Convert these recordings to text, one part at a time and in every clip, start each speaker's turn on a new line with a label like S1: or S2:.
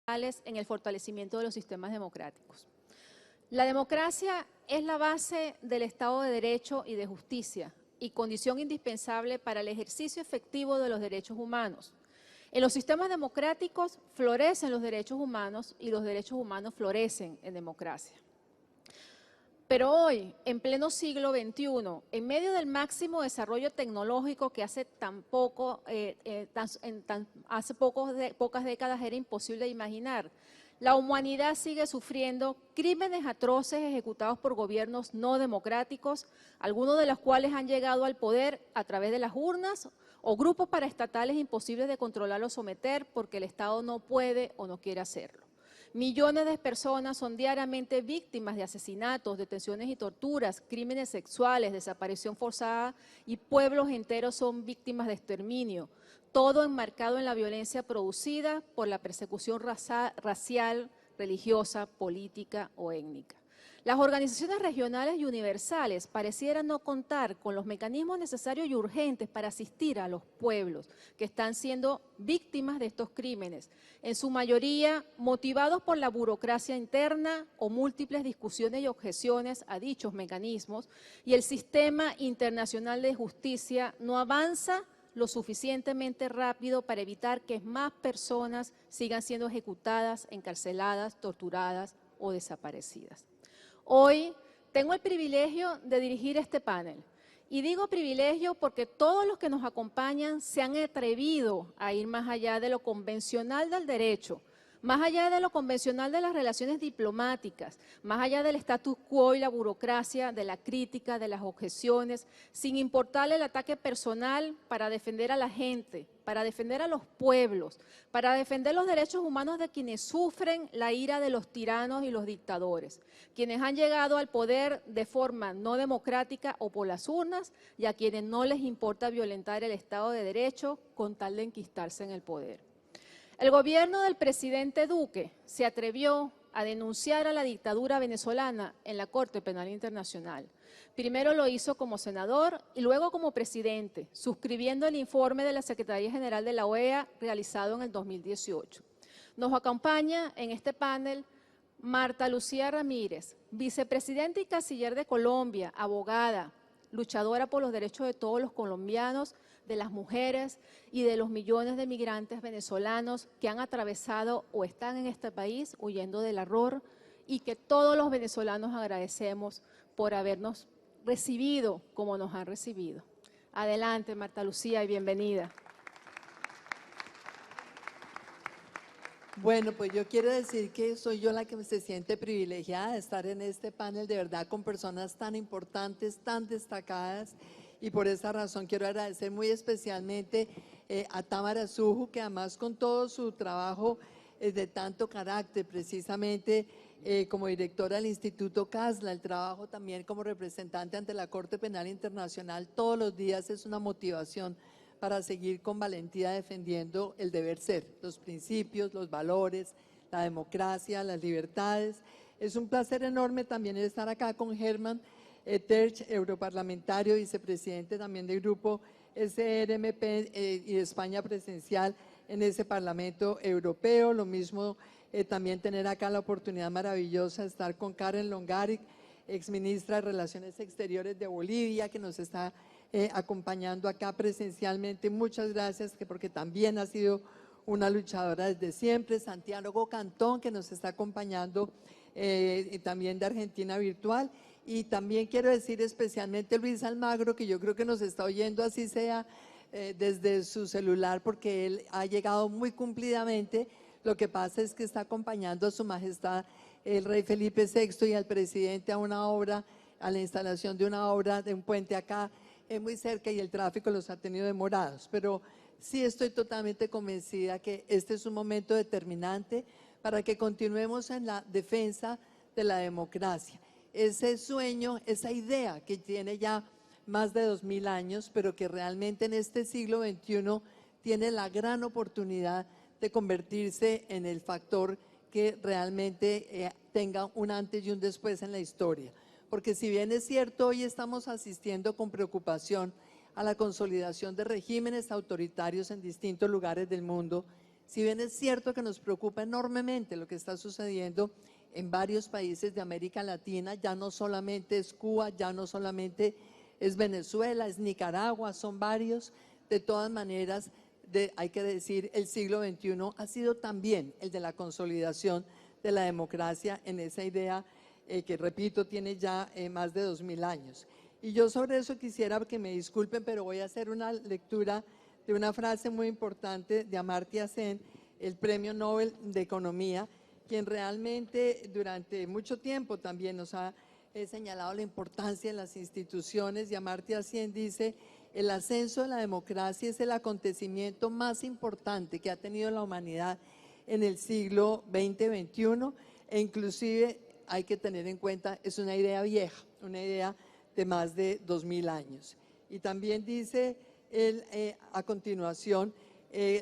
S1: en el fortalecimiento de los sistemas democráticos. La democracia es la base del Estado de Derecho y de justicia y condición indispensable para el ejercicio efectivo de los derechos humanos. En los sistemas democráticos florecen los derechos humanos y los derechos humanos florecen en democracia. Pero hoy, en pleno siglo XXI, en medio del máximo desarrollo tecnológico que hace pocas décadas era imposible de imaginar, la humanidad sigue sufriendo crímenes atroces ejecutados por gobiernos no democráticos, algunos de los cuales han llegado al poder a través de las urnas o grupos paraestatales imposibles de controlar o someter porque el Estado no puede o no quiere hacerlo. Millones de personas son diariamente víctimas de asesinatos, detenciones y torturas, crímenes sexuales, desaparición forzada y pueblos enteros son víctimas de exterminio. Todo enmarcado en la violencia producida por la persecución racial, religiosa, política o étnica. Las organizaciones regionales y universales parecieran no contar con los mecanismos necesarios y urgentes para asistir a los pueblos que están siendo víctimas de estos crímenes, en su mayoría motivados por la burocracia interna o múltiples discusiones y objeciones a dichos mecanismos, y el sistema internacional de justicia no avanza lo suficientemente rápido para evitar que más personas sigan siendo ejecutadas, encarceladas, torturadas o desaparecidas. Hoy tengo el privilegio de dirigir este panel. Y digo privilegio porque todos los que nos acompañan se han atrevido a ir más allá de lo convencional del derecho, más allá de lo convencional de las relaciones diplomáticas, más allá del status quo y la burocracia, de la crítica, de las objeciones, sin importarle el ataque personal para defender a la gente, para defender a los pueblos, para defender los derechos humanos de quienes sufren la ira de los tiranos y los dictadores, quienes han llegado al poder de forma no democrática o por las urnas y a quienes no les importa violentar el Estado de Derecho con tal de enquistarse en el poder. El gobierno del presidente Duque se atrevió a denunciar a la dictadura venezolana en la Corte Penal Internacional. Primero lo hizo como senador y luego como presidente, suscribiendo el informe de la Secretaría General de la OEA realizado en el 2018. Nos acompaña en este panel Marta Lucía Ramírez, vicepresidenta y canciller de Colombia, abogada, luchadora por los derechos de todos los colombianos, de las mujeres y de los millones de migrantes venezolanos que han atravesado o están en este país huyendo del horror y que todos los venezolanos agradecemos por habernos recibido como nos han recibido. Adelante, Marta Lucía, y bienvenida.
S2: Bueno, pues yo quiero decir que soy yo la que se siente privilegiada de estar en este panel de verdad con personas tan importantes, tan destacadas, y por esa razón quiero agradecer muy especialmente a Támara Suju, que además con todo su trabajo de tanto carácter, precisamente como directora del Instituto CASLA, el trabajo también como representante ante la Corte Penal Internacional todos los días es una motivación para seguir con valentía defendiendo el deber ser, los principios, los valores, la democracia, las libertades. Es un placer enorme también estar acá con Germán Terch, europarlamentario, vicepresidente también del grupo SRMP y de España presencial en ese Parlamento Europeo. Lo mismo también tener acá la oportunidad maravillosa de estar con Karen Longaric, exministra de Relaciones Exteriores de Bolivia, que nos está acompañando acá presencialmente. Muchas gracias, porque también ha sido una luchadora desde siempre. Santiago Cantón, que nos está acompañando también de Argentina Virtual. Y también quiero decir especialmente Luis Almagro, que yo creo que nos está oyendo, así sea desde su celular, porque él ha llegado muy cumplidamente. Lo que pasa es que está acompañando a su majestad el rey Felipe VI y al presidente a una obra, a la instalación de una obra de un puente acá muy cerca, y el tráfico los ha tenido demorados. Pero sí estoy totalmente convencida que este es un momento determinante para que continuemos en la defensa de la democracia. Ese sueño, esa idea que tiene ya más de 2000 años, pero que realmente en este siglo XXI tiene la gran oportunidad de convertirse en el factor que realmente tenga un antes y un después en la historia. Porque si bien es cierto, hoy estamos asistiendo con preocupación a la consolidación de regímenes autoritarios en distintos lugares del mundo, Si bien es cierto que nos preocupa enormemente lo que está sucediendo en varios países de América Latina, ya no solamente es Cuba, ya no solamente es Venezuela, es Nicaragua, son varios. De todas maneras, hay que decir, el siglo XXI ha sido también el de la consolidación de la democracia en esa idea que, repito, tiene ya más de 2000 años. Y yo sobre eso quisiera que me disculpen, pero voy a hacer una lectura de una frase muy importante de Amartya Sen, el Premio Nobel de Economía, quien realmente durante mucho tiempo también nos ha señalado la importancia de las instituciones. Y Amartya Sen dice: el ascenso de la democracia es el acontecimiento más importante que ha tenido la humanidad en el siglo XX-XXI, e inclusive hay que tener en cuenta, es una idea vieja, una idea de más de 2000 años. Y también dice él, a continuación,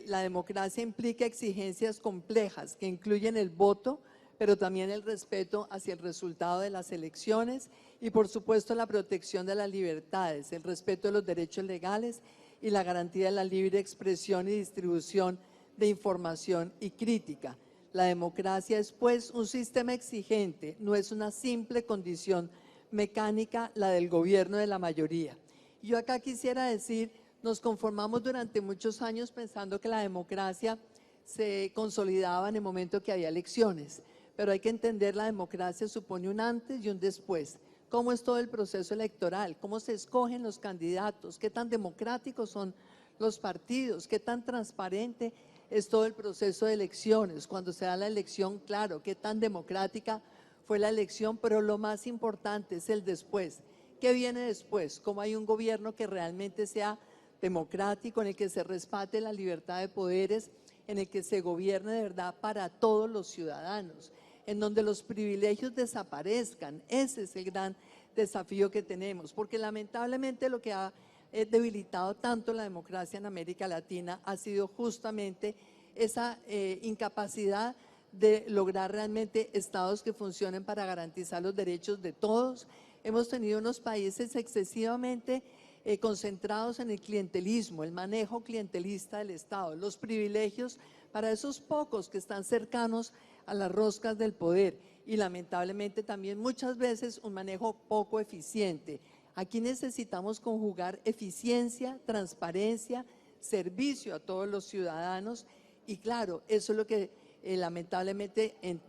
S2: la democracia implica exigencias complejas que incluyen el voto, pero también el respeto hacia el resultado de las elecciones y, por supuesto, la protección de las libertades, el respeto de los derechos legales y la garantía de la libre expresión y distribución de información y crítica. La democracia es, pues, un sistema exigente, no es una simple condición mecánica la del gobierno de la mayoría. Yo acá quisiera decir, nos conformamos durante muchos años pensando que la democracia se consolidaba en el momento que había elecciones, pero hay que entender, la democracia supone un antes y un después. ¿Cómo es todo el proceso electoral? ¿Cómo se escogen los candidatos? ¿Qué tan democráticos son los partidos? ¿Qué tan transparente es todo el proceso de elecciones? Cuando se da la elección, claro, ¿qué tan democrática fue la elección? Pero lo más importante es el después. ¿Qué viene después? ¿Cómo hay un gobierno que realmente sea democrático, en el que se respete la libertad de poderes, en el que se gobierne de verdad para todos los ciudadanos, en donde los privilegios desaparezcan? Ese es el gran desafío que tenemos, porque lamentablemente lo que ha debilitado tanto la democracia en América Latina ha sido justamente esa incapacidad de lograr realmente estados que funcionen para garantizar los derechos de todos. Hemos tenido unos países excesivamente concentrados en el clientelismo, el manejo clientelista del Estado, los privilegios para esos pocos que están cercanos a las roscas del poder, y lamentablemente también muchas veces un manejo poco eficiente. Aquí necesitamos conjugar eficiencia, transparencia, servicio a todos los ciudadanos, y claro, eso es lo que lamentablemente en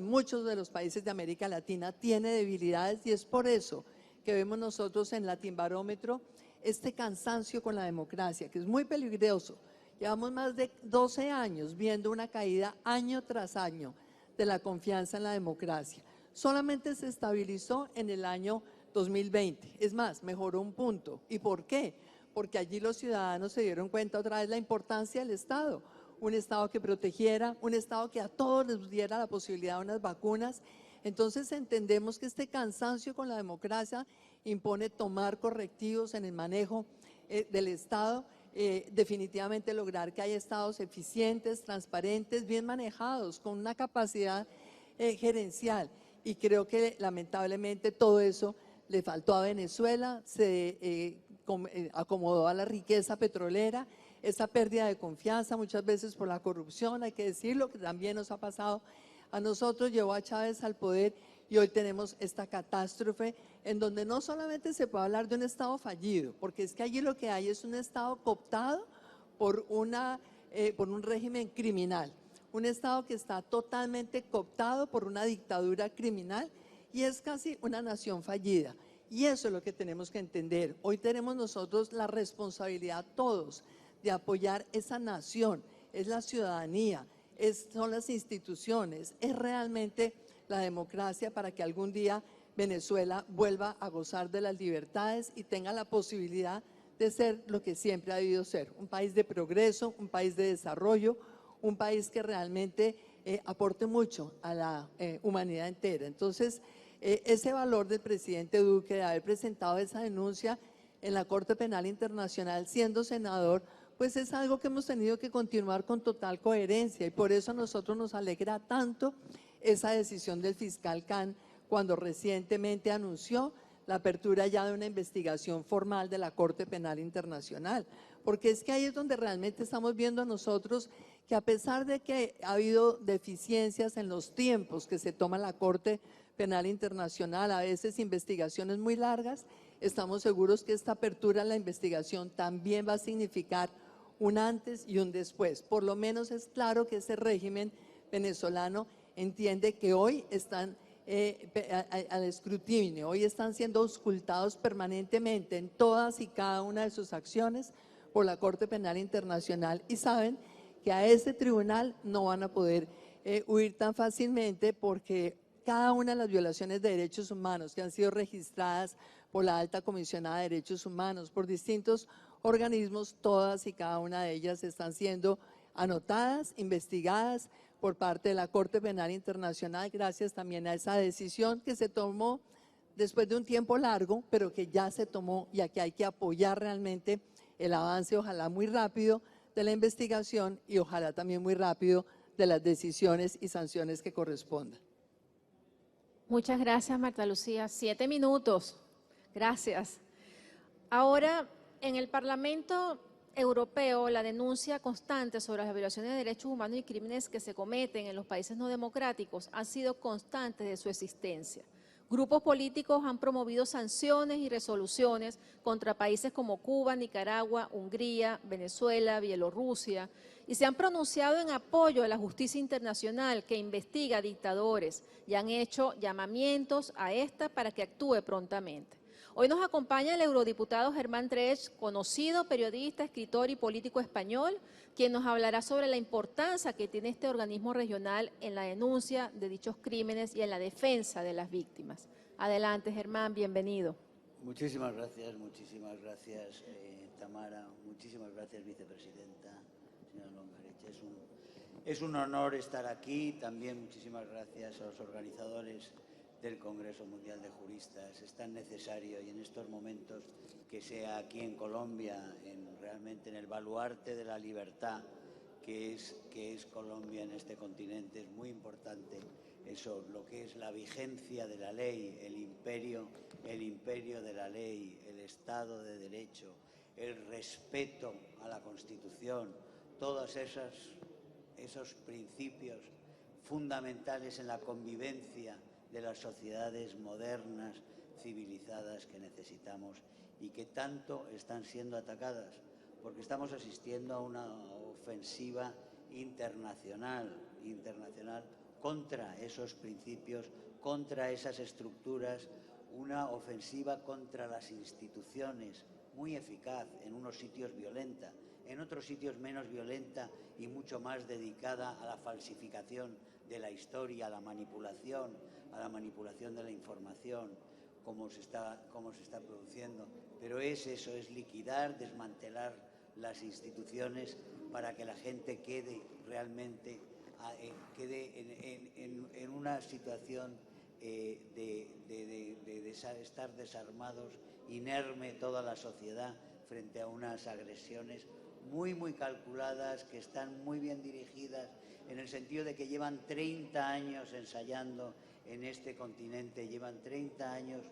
S2: muchos de los países de América Latina tiene debilidades, y es por eso que vemos nosotros en Latinbarómetro este cansancio con la democracia, que es muy peligroso. Llevamos más de 12 años viendo una caída año tras año de la confianza en la democracia. Solamente se estabilizó en el año 2020, es más, mejoró un punto. ¿Y por qué? Porque allí los ciudadanos se dieron cuenta otra vez la importancia del Estado, un Estado que protegiera, un Estado que a todos les diera la posibilidad de unas vacunas. Entonces entendemos que este cansancio con la democracia impone tomar correctivos en el manejo del Estado, definitivamente lograr que haya estados eficientes, transparentes, bien manejados, con una capacidad gerencial. Y creo que lamentablemente todo eso le faltó a Venezuela, se acomodó a la riqueza petrolera, esa pérdida de confianza muchas veces por la corrupción, hay que decirlo, que también nos ha pasado a nosotros, llevó a Chávez al poder, y hoy tenemos esta catástrofe en donde no solamente se puede hablar de un Estado fallido, porque es que allí lo que hay es un Estado cooptado por un régimen criminal, un Estado que está totalmente cooptado por una dictadura criminal, y es casi una nación fallida. Y eso es lo que tenemos que entender. Hoy tenemos nosotros la responsabilidad todos de apoyar esa nación, es la ciudadanía, son las instituciones, es realmente la democracia, para que algún día Venezuela vuelva a gozar de las libertades y tenga la posibilidad de ser lo que siempre ha debido ser, un país de progreso, un país de desarrollo, un país que realmente aporte mucho a la humanidad entera. Entonces, ese valor del presidente Duque de haber presentado esa denuncia en la Corte Penal Internacional siendo senador, pues es algo que hemos tenido que continuar con total coherencia, y por eso a nosotros nos alegra tanto esa decisión del fiscal Khan cuando recientemente anunció la apertura ya de una investigación formal de la Corte Penal Internacional, porque es que ahí es donde realmente estamos viendo nosotros que a pesar de que ha habido deficiencias en los tiempos que se toma la Corte Penal Internacional, a veces investigaciones muy largas, estamos seguros que esta apertura a la investigación también va a significar un antes y un después. Por lo menos es claro que ese régimen venezolano entiende que hoy están al escrutinio, hoy están siendo auscultados permanentemente en todas y cada una de sus acciones por la Corte Penal Internacional y saben que a ese tribunal no van a poder huir tan fácilmente porque cada una de las violaciones de derechos humanos que han sido registradas por la Alta Comisionada de Derechos Humanos, por distintos organismos, todas y cada una de ellas están siendo anotadas, investigadas por parte de la Corte Penal Internacional, gracias también a esa decisión que se tomó después de un tiempo largo, pero que ya se tomó y aquí hay que apoyar realmente el avance, ojalá muy rápido, de la investigación y ojalá también muy rápido de las decisiones y sanciones que correspondan.
S1: Muchas gracias, Marta Lucía. 7 minutos. Gracias. Ahora, en el Parlamento Europeo, la denuncia constante sobre las violaciones de derechos humanos y crímenes que se cometen en los países no democráticos han sido constantes de su existencia. Grupos políticos han promovido sanciones y resoluciones contra países como Cuba, Nicaragua, Hungría, Venezuela, Bielorrusia, y se han pronunciado en apoyo a la justicia internacional que investiga a dictadores y han hecho llamamientos a esta para que actúe prontamente. Hoy nos acompaña el eurodiputado Germán Trej, conocido periodista, escritor y político español, quien nos hablará sobre la importancia que tiene este organismo regional en la denuncia de dichos crímenes y en la defensa de las víctimas. Adelante, Germán, bienvenido.
S3: Muchísimas gracias, Tamara, muchísimas gracias, vicepresidenta, señora Longarech. Es un honor estar aquí. También muchísimas gracias a los organizadores del Congreso Mundial de Juristas. Es tan necesario y en estos momentos que sea aquí en Colombia, realmente en el baluarte de la libertad que es Colombia en este continente. Es muy importante eso, lo que es la vigencia de la ley, el imperio de la ley, el Estado de Derecho, el respeto a la Constitución, todos esos principios fundamentales en la convivencia de las sociedades modernas, civilizadas que necesitamos y que tanto están siendo atacadas, porque estamos asistiendo a una ofensiva internacional contra esos principios, contra esas estructuras, una ofensiva contra las instituciones muy eficaz, en unos sitios violenta, en otros sitios menos violenta y mucho más dedicada a la falsificación de la historia, a la manipulación de la información, como se está produciendo. Pero es eso, es liquidar, desmantelar las instituciones para que la gente quede realmente en una situación de estar desarmados, inerme toda la sociedad frente a unas agresiones muy calculadas, que están muy bien dirigidas, en el sentido de que llevan 30 años ensayando en este continente, llevan 30 años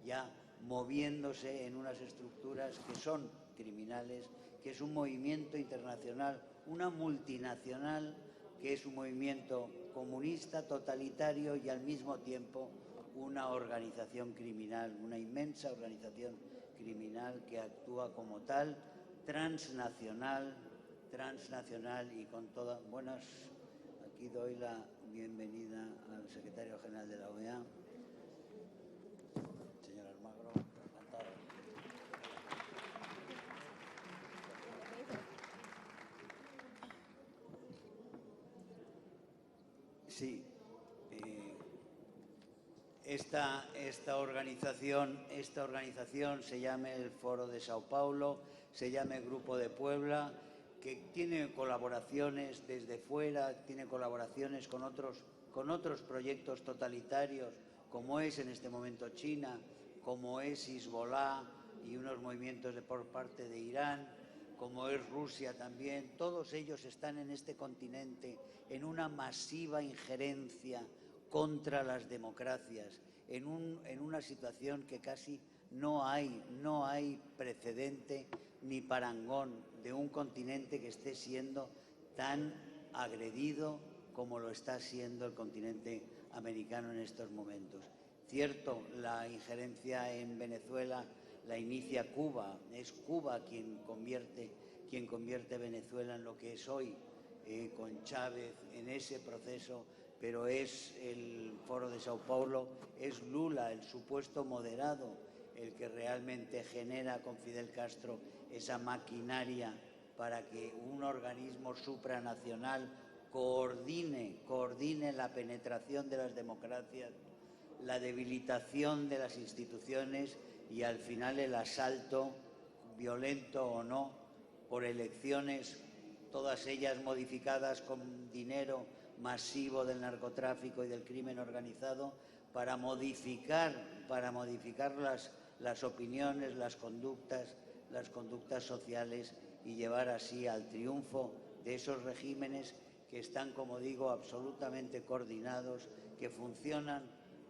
S3: ya moviéndose en unas estructuras que son criminales, que es un movimiento internacional, una multinacional, que es un movimiento comunista, totalitario y al mismo tiempo una organización criminal, una inmensa organización criminal que actúa como tal, transnacional y con todas buenas. Aquí doy la bienvenida al secretario general de la OEA, señor Almagro. Encantado. Sí, esta organización se llama el Foro de Sao Paulo, se llama el Grupo de Puebla, que tiene colaboraciones desde fuera, tiene colaboraciones con otros proyectos totalitarios, como es en este momento China, como es Hezbollah y unos movimientos por parte de Irán, como es Rusia también. Todos ellos están en este continente en una masiva injerencia contra las democracias, en una situación que casi No hay precedente ni parangón de un continente que esté siendo tan agredido como lo está siendo el continente americano en estos momentos. Cierto, la injerencia en Venezuela la inicia Cuba, es Cuba quien convierte Venezuela en lo que es hoy, con Chávez en ese proceso, pero es el Foro de Sao Paulo, es Lula, el supuesto moderado, el que realmente genera con Fidel Castro esa maquinaria para que un organismo supranacional coordine la penetración de las democracias, la debilitación de las instituciones y al final el asalto, violento o no, por elecciones, todas ellas modificadas con dinero masivo del narcotráfico y del crimen organizado, para modificar las opiniones, las conductas sociales y llevar así al triunfo de esos regímenes que están, como digo, absolutamente coordinados, que funcionan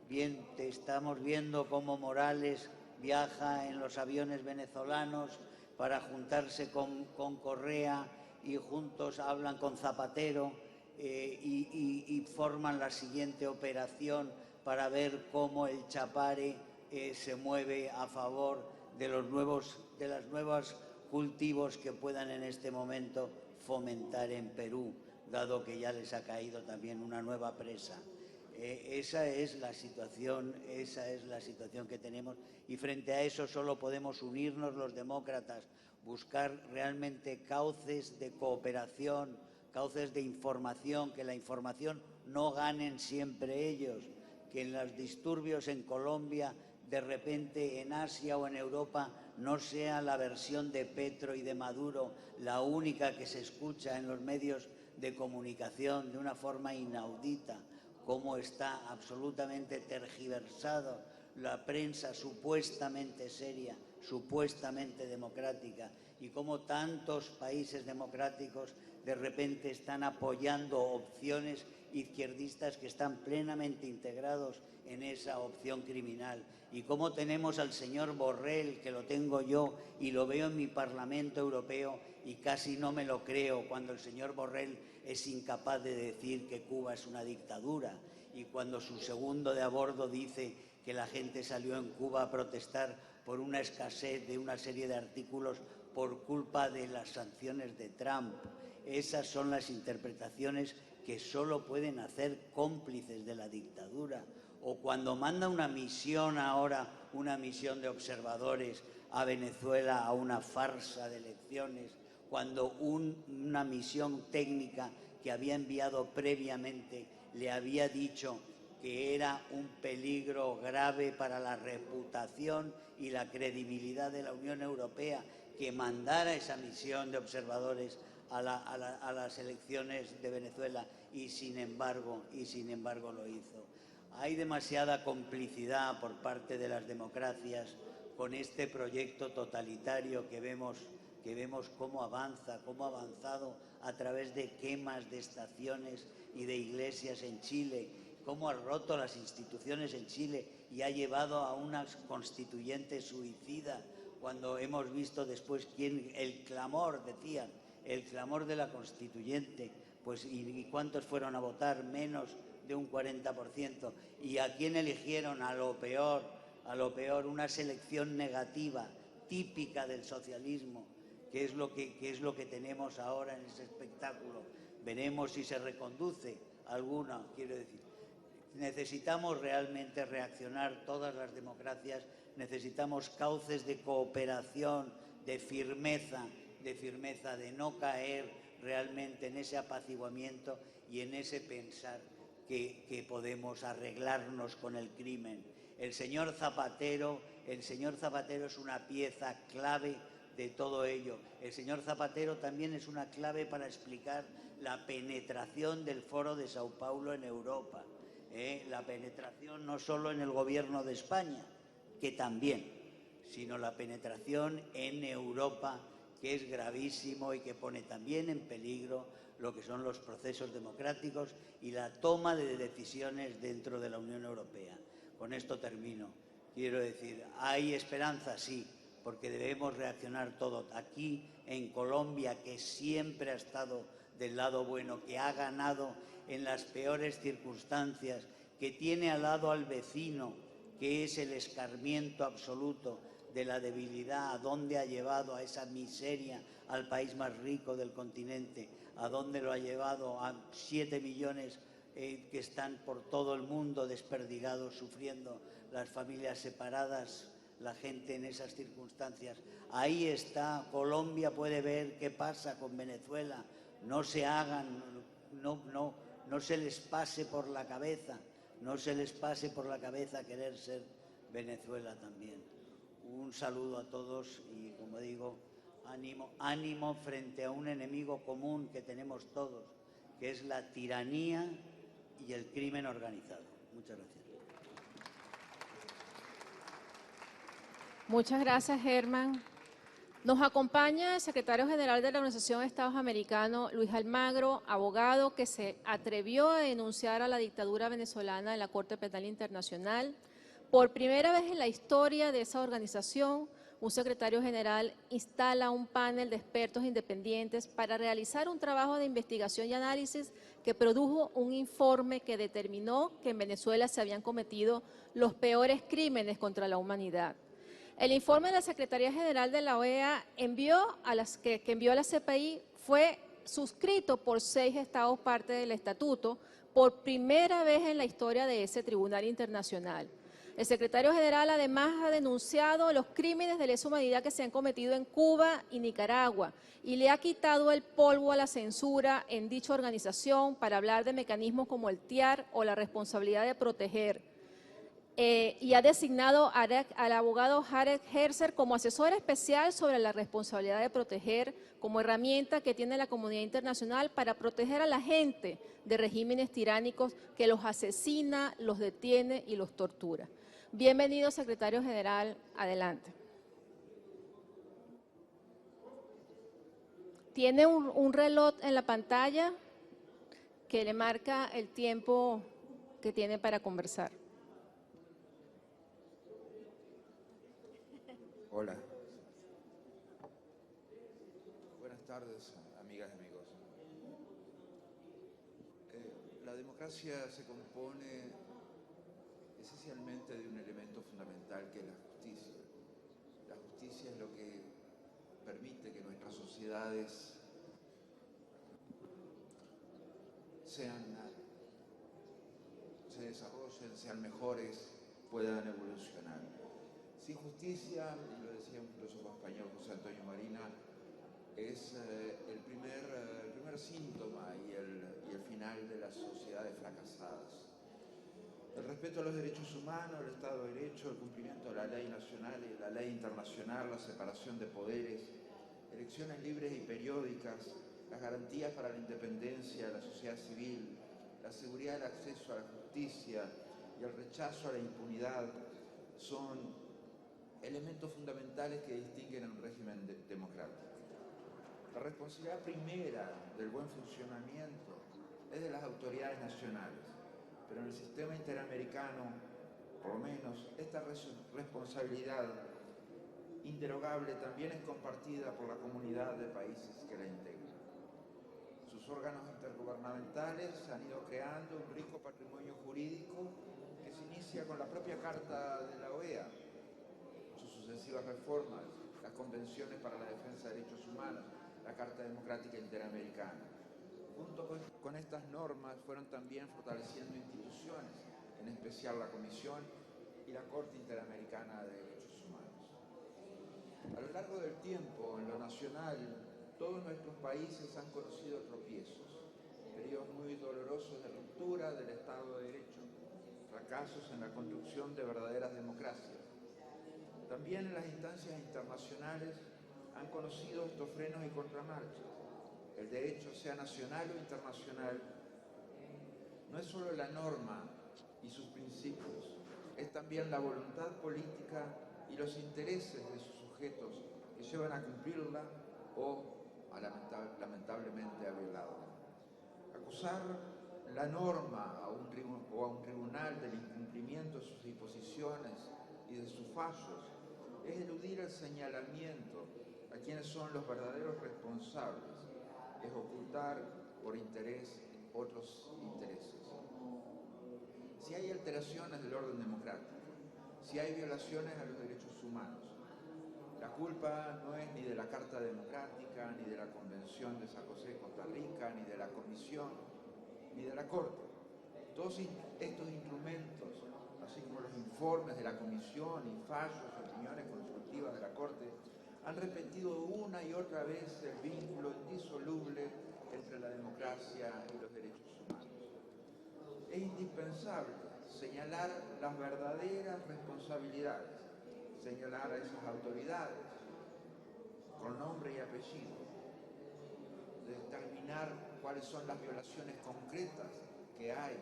S3: bien. Estamos viendo cómo Morales viaja en los aviones venezolanos para juntarse con Correa y juntos hablan con Zapatero y forman la siguiente operación para ver cómo el Chapare se mueve a favor de los nuevos cultivos que puedan en este momento fomentar en Perú, dado que ya les ha caído también una nueva presa. Esa es la situación que tenemos, y frente a eso solo podemos unirnos los demócratas, buscar realmente cauces de cooperación, cauces de información, que la información no ganen siempre ellos, que en los disturbios en Colombia, de repente en Asia o en Europa, no sea la versión de Petro y de Maduro la única que se escucha en los medios de comunicación de una forma inaudita, cómo está absolutamente tergiversado la prensa supuestamente seria, supuestamente democrática, y cómo tantos países democráticos de repente están apoyando opciones izquierdistas que están plenamente integrados en esa opción criminal, y cómo tenemos al señor Borrell, que lo tengo yo y lo veo en mi Parlamento Europeo y casi no me lo creo, cuando el señor Borrell es incapaz de decir que Cuba es una dictadura, y cuando su segundo de a bordo dice que la gente salió en Cuba a protestar por una escasez de una serie de artículos por culpa de las sanciones de Trump. Esas son las interpretaciones que solo pueden hacer cómplices de la dictadura. O cuando manda una misión ahora, una misión de observadores a Venezuela a una farsa de elecciones, cuando una misión técnica que había enviado previamente le había dicho que era un peligro grave para la reputación y la credibilidad de la Unión Europea que mandara esa misión de observadores a las elecciones de Venezuela, y sin embargo lo hizo. Hay demasiada complicidad por parte de las democracias con este proyecto totalitario que vemos cómo avanza, cómo ha avanzado a través de quemas de estaciones y de iglesias en Chile, cómo ha roto las instituciones en Chile y ha llevado a una constituyente suicida, cuando hemos visto después el clamor de la constituyente, pues ¿y cuántos fueron a votar? Menos de un 40%. ¿Y a quién eligieron? A lo peor, una selección negativa, típica del socialismo, que es lo que tenemos ahora en ese espectáculo. Veremos si se reconduce alguna, quiero decir. Necesitamos realmente reaccionar todas las democracias, necesitamos cauces de cooperación, de firmeza, de no caer realmente en ese apaciguamiento y en ese pensar que podemos arreglarnos con el crimen. El señor Zapatero es una pieza clave de todo ello. El señor Zapatero también es una clave para explicar la penetración del Foro de Sao Paulo en Europa. La penetración no solo en el gobierno de España, que también, sino la penetración en Europa, que es gravísimo y que pone también en peligro lo que son los procesos democráticos y la toma de decisiones dentro de la Unión Europea. Con esto termino. quiero decir, hay esperanza, sí, porque debemos reaccionar todos. Aquí, en Colombia, que siempre ha estado del lado bueno, que ha ganado en las peores circunstancias, que tiene al lado al vecino, que es el escarmiento absoluto de la debilidad, a dónde ha llevado a esa miseria al país más rico del continente, a dónde lo ha llevado a 7 millones que están por todo el mundo desperdigados, sufriendo, las familias separadas, la gente en esas circunstancias. Ahí está, Colombia puede ver qué pasa con Venezuela. No se hagan, no se les pase por la cabeza, no se les pase por la cabeza querer ser Venezuela también. Un saludo a todos y, como digo, ánimo frente a un enemigo común que tenemos todos, que es la tiranía y el crimen organizado. Muchas gracias.
S1: Muchas gracias, Germán. Nos acompaña el secretario general de la Organización de Estados Americanos, Luis Almagro, abogado que se atrevió a denunciar a la dictadura venezolana en la Corte Penal Internacional. Por primera vez en la historia de esa organización, un secretario general instala un panel de expertos independientes para realizar un trabajo de investigación y análisis que produjo un informe que determinó que en Venezuela se habían cometido los peores crímenes contra la humanidad. El informe de la Secretaría General de la OEA que envió a la CPI fue suscrito por 6 estados parte del estatuto por primera vez en la historia de ese tribunal internacional. El secretario general además ha denunciado los crímenes de lesa humanidad que se han cometido en Cuba y Nicaragua y le ha quitado el polvo a la censura en dicha organización para hablar de mecanismos como el TIAR o la responsabilidad de proteger. Y ha designado al abogado Harald Herzer como asesor especial sobre la responsabilidad de proteger como herramienta que tiene la comunidad internacional para proteger a la gente de regímenes tiránicos que los asesina, los detiene y los tortura. Bienvenido, secretario general. Adelante. Tiene un reloj en la pantalla que le marca el tiempo que tiene para conversar.
S4: Hola. Buenas tardes, amigas y amigos. La democracia se compone esencialmente de un elemento fundamental que es la justicia. La justicia es lo que permite que nuestras sociedades se desarrollen, sean mejores, puedan evolucionar. Sin justicia, y lo decía un filósofo español, José Antonio Marina, es el primer síntoma y el final de las sociedades fracasadas. El respeto a los derechos humanos, el Estado de Derecho, el cumplimiento de la ley nacional y la ley internacional, la separación de poderes, elecciones libres y periódicas, las garantías para la independencia de la sociedad civil, la seguridad del acceso a la justicia y el rechazo a la impunidad son elementos fundamentales que distinguen a un régimen democrático. La responsabilidad primera del buen funcionamiento es de las autoridades nacionales, pero en el sistema interamericano, por lo menos, esta responsabilidad inderogable también es compartida por la comunidad de países que la integran. Sus órganos intergubernamentales han ido creando un rico patrimonio jurídico que se inicia con la propia Carta de la OEA, sucesivas reformas, las convenciones para la defensa de derechos humanos, la Carta Democrática Interamericana. Junto con estas normas fueron también fortaleciendo instituciones, en especial la Comisión y la Corte Interamericana de Derechos Humanos. A lo largo del tiempo, en lo nacional, todos nuestros países han conocido tropiezos, periodos muy dolorosos de ruptura del Estado de Derecho, fracasos en la construcción de verdaderas democracias. También en las instancias internacionales han conocido estos frenos y contramarchas. El derecho, sea nacional o internacional, no es solo la norma y sus principios, es también la voluntad política y los intereses de sus sujetos que llevan a cumplirla o, lamentablemente, a violarla. Acusar la norma o a un tribunal del incumplimiento de sus disposiciones y y de sus fallos es eludir el señalamiento a quienes son los verdaderos responsables, es ocultar por interés otros intereses. Si hay alteraciones del orden democrático, si hay violaciones a los derechos humanos, la culpa no es ni de la Carta Democrática, ni de la Convención de San José de Costa Rica, ni de la Comisión, ni de la Corte. Todos estos instrumentos, así como los informes de la Comisión y fallos y opiniones constructivas de la Corte, han repetido una y otra vez el vínculo indisoluble entre la democracia y los derechos humanos. Es indispensable señalar las verdaderas responsabilidades, señalar a esas autoridades con nombre y apellido, determinar cuáles son las violaciones concretas que hay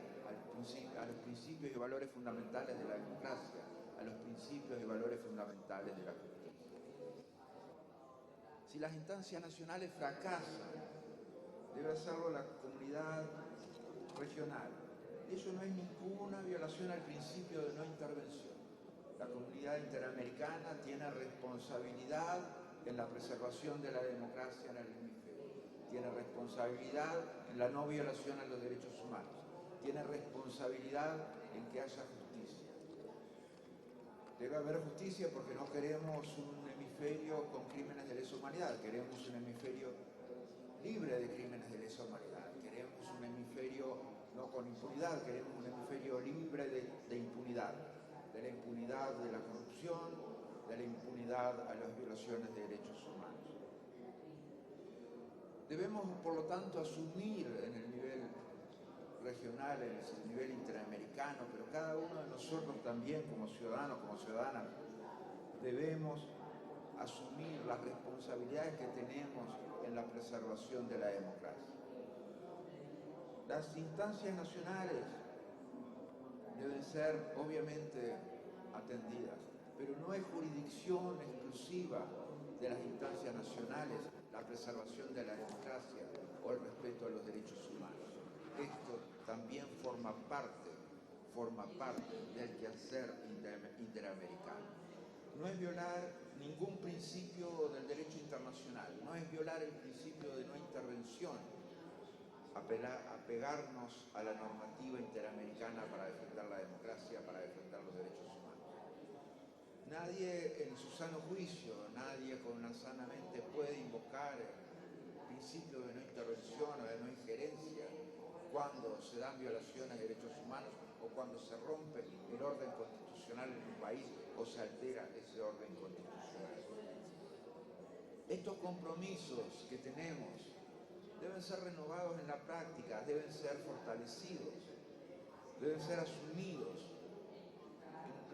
S4: a los principios y valores fundamentales de la democracia, a los principios y valores fundamentales de la justicia. Si las instancias nacionales fracasan, debe hacerlo la comunidad regional. Eso no es ninguna violación al principio de no intervención. La comunidad interamericana tiene responsabilidad en la preservación de la democracia en el hemisferio, tiene responsabilidad en la no violación a los derechos humanos, tiene responsabilidad en que haya justicia. Debe haber justicia porque no queremos un hemisferio con crímenes de lesa humanidad, queremos un hemisferio libre de crímenes de lesa humanidad, queremos un hemisferio no con impunidad, queremos un hemisferio libre de impunidad, de la impunidad de la corrupción, de la impunidad a las violaciones de derechos humanos. Debemos, por lo tanto, asumir en el nivel regional, en el nivel interamericano, pero cada uno de nosotros también como ciudadanos, como ciudadanas, debemos asumir las responsabilidades que tenemos en la preservación de la democracia. Las instancias nacionales deben ser obviamente atendidas, pero no es jurisdicción exclusiva de las instancias nacionales la preservación de la democracia o el respeto a los derechos humanos. Esto también forma parte del quehacer interamericano. No es violar ningún principio del derecho internacional, no es violar el principio de no intervención, apegarnos a la normativa interamericana para defender la democracia, para defender los derechos humanos. Nadie en su sano juicio, nadie con una sana mente puede invocar el principio de no intervención o de no injerencia cuando se dan violaciones de derechos humanos o cuando se rompe el orden constitucional en un país o se altera ese orden constitucional. Estos compromisos que tenemos deben ser renovados en la práctica, deben ser fortalecidos, deben ser asumidos.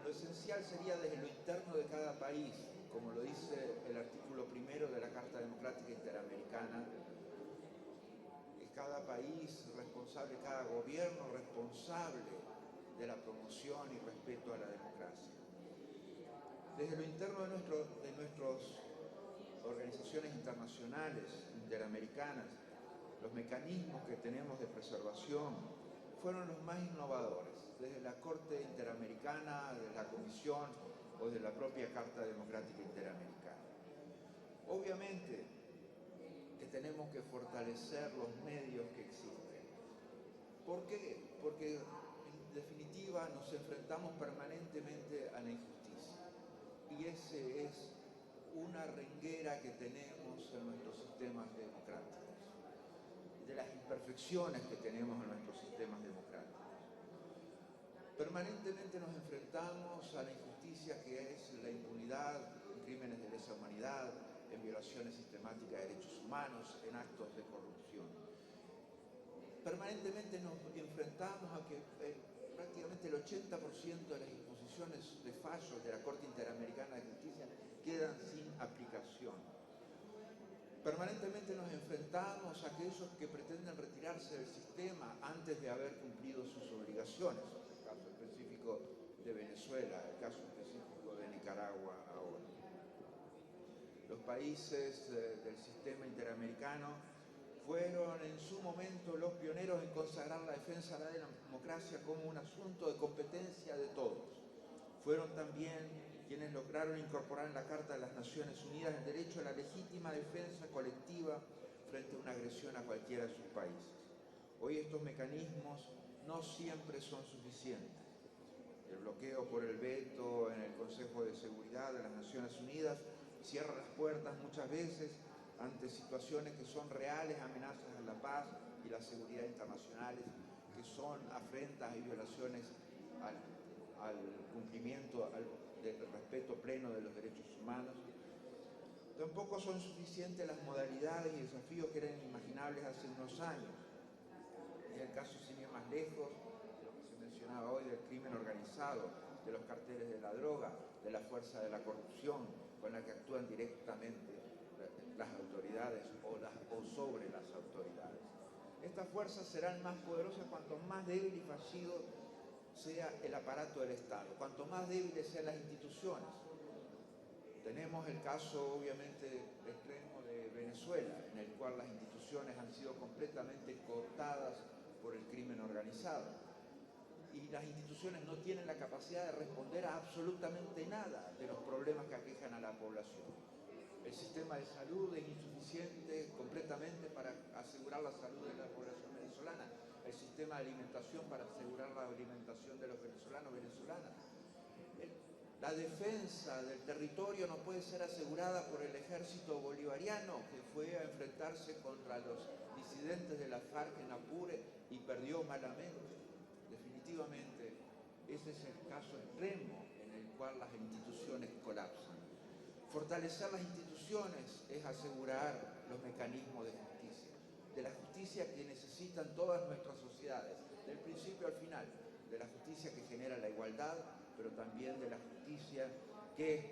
S4: Lo esencial sería desde lo interno de cada país, como lo dice el artículo 1 de la Carta Democrática Interamericana, es cada país responsable, cada gobierno responsable de la promoción y respeto a la democracia. Desde lo interno de nuestras organizaciones internacionales, interamericanas, los mecanismos que tenemos de preservación fueron los más innovadores, desde la Corte Interamericana, de la Comisión o de la propia Carta Democrática Interamericana. Obviamente que tenemos que fortalecer los medios que existen. ¿Por qué? Porque en definitiva nos enfrentamos permanentemente a la injusticia y ese es una renguera que tenemos en nuestros sistemas democráticos, de las imperfecciones que tenemos en nuestros sistemas democráticos. Permanentemente nos enfrentamos a la injusticia que es la impunidad en crímenes de lesa humanidad, en violaciones sistemáticas de derechos humanos, en actos de corrupción. Permanentemente nos enfrentamos a que prácticamente el 80% de las disposiciones de fallos de la Corte Interamericana de Justicia quedan sin aplicación. Permanentemente nos enfrentamos a aquellos que pretenden retirarse del sistema antes de haber cumplido sus obligaciones, el caso específico de Venezuela, el caso específico de Nicaragua ahora. Los países del sistema interamericano fueron en su momento los pioneros en consagrar la defensa de la democracia como un asunto de competencia de todos. Fueron también quienes lograron incorporar en la Carta de las Naciones Unidas el derecho a la legítima defensa colectiva frente a una agresión a cualquiera de sus países. Hoy estos mecanismos no siempre son suficientes. El bloqueo por el veto en el Consejo de Seguridad de las Naciones Unidas cierra las puertas muchas veces ante situaciones que son reales amenazas a la paz y la seguridad internacionales, que son afrentas y violaciones al cumplimiento del respeto pleno de los derechos humanos. Tampoco son suficientes las modalidades y desafíos que eran inimaginables hace unos años. En el caso, sin ir más lejos, de lo que se mencionaba hoy del crimen organizado, de los carteles de la droga, de la fuerza de la corrupción con la que actúan directamente las autoridades o sobre las autoridades. Estas fuerzas serán más poderosas cuanto más débil y fallido sea el aparato del Estado, cuanto más débiles sean las instituciones. Tenemos el caso, obviamente, extremo de Venezuela, en el cual las instituciones han sido completamente cooptadas por el crimen organizado. Y las instituciones no tienen la capacidad de responder a absolutamente nada de los problemas que aquejan a la población. El sistema de salud es insuficiente completamente para asegurar la salud de la población venezolana. El sistema de alimentación para asegurar la alimentación de los venezolanos y venezolanas. La defensa del territorio no puede ser asegurada por el ejército bolivariano, que fue a enfrentarse contra los disidentes de la FARC en Apure y perdió malamente. Definitivamente, ese es el caso extremo en el cual las instituciones colapsan. Fortalecer las instituciones es asegurar los mecanismos de la justicia que necesitan todas nuestras sociedades, del principio al final, de la justicia que genera la igualdad, pero también de la justicia que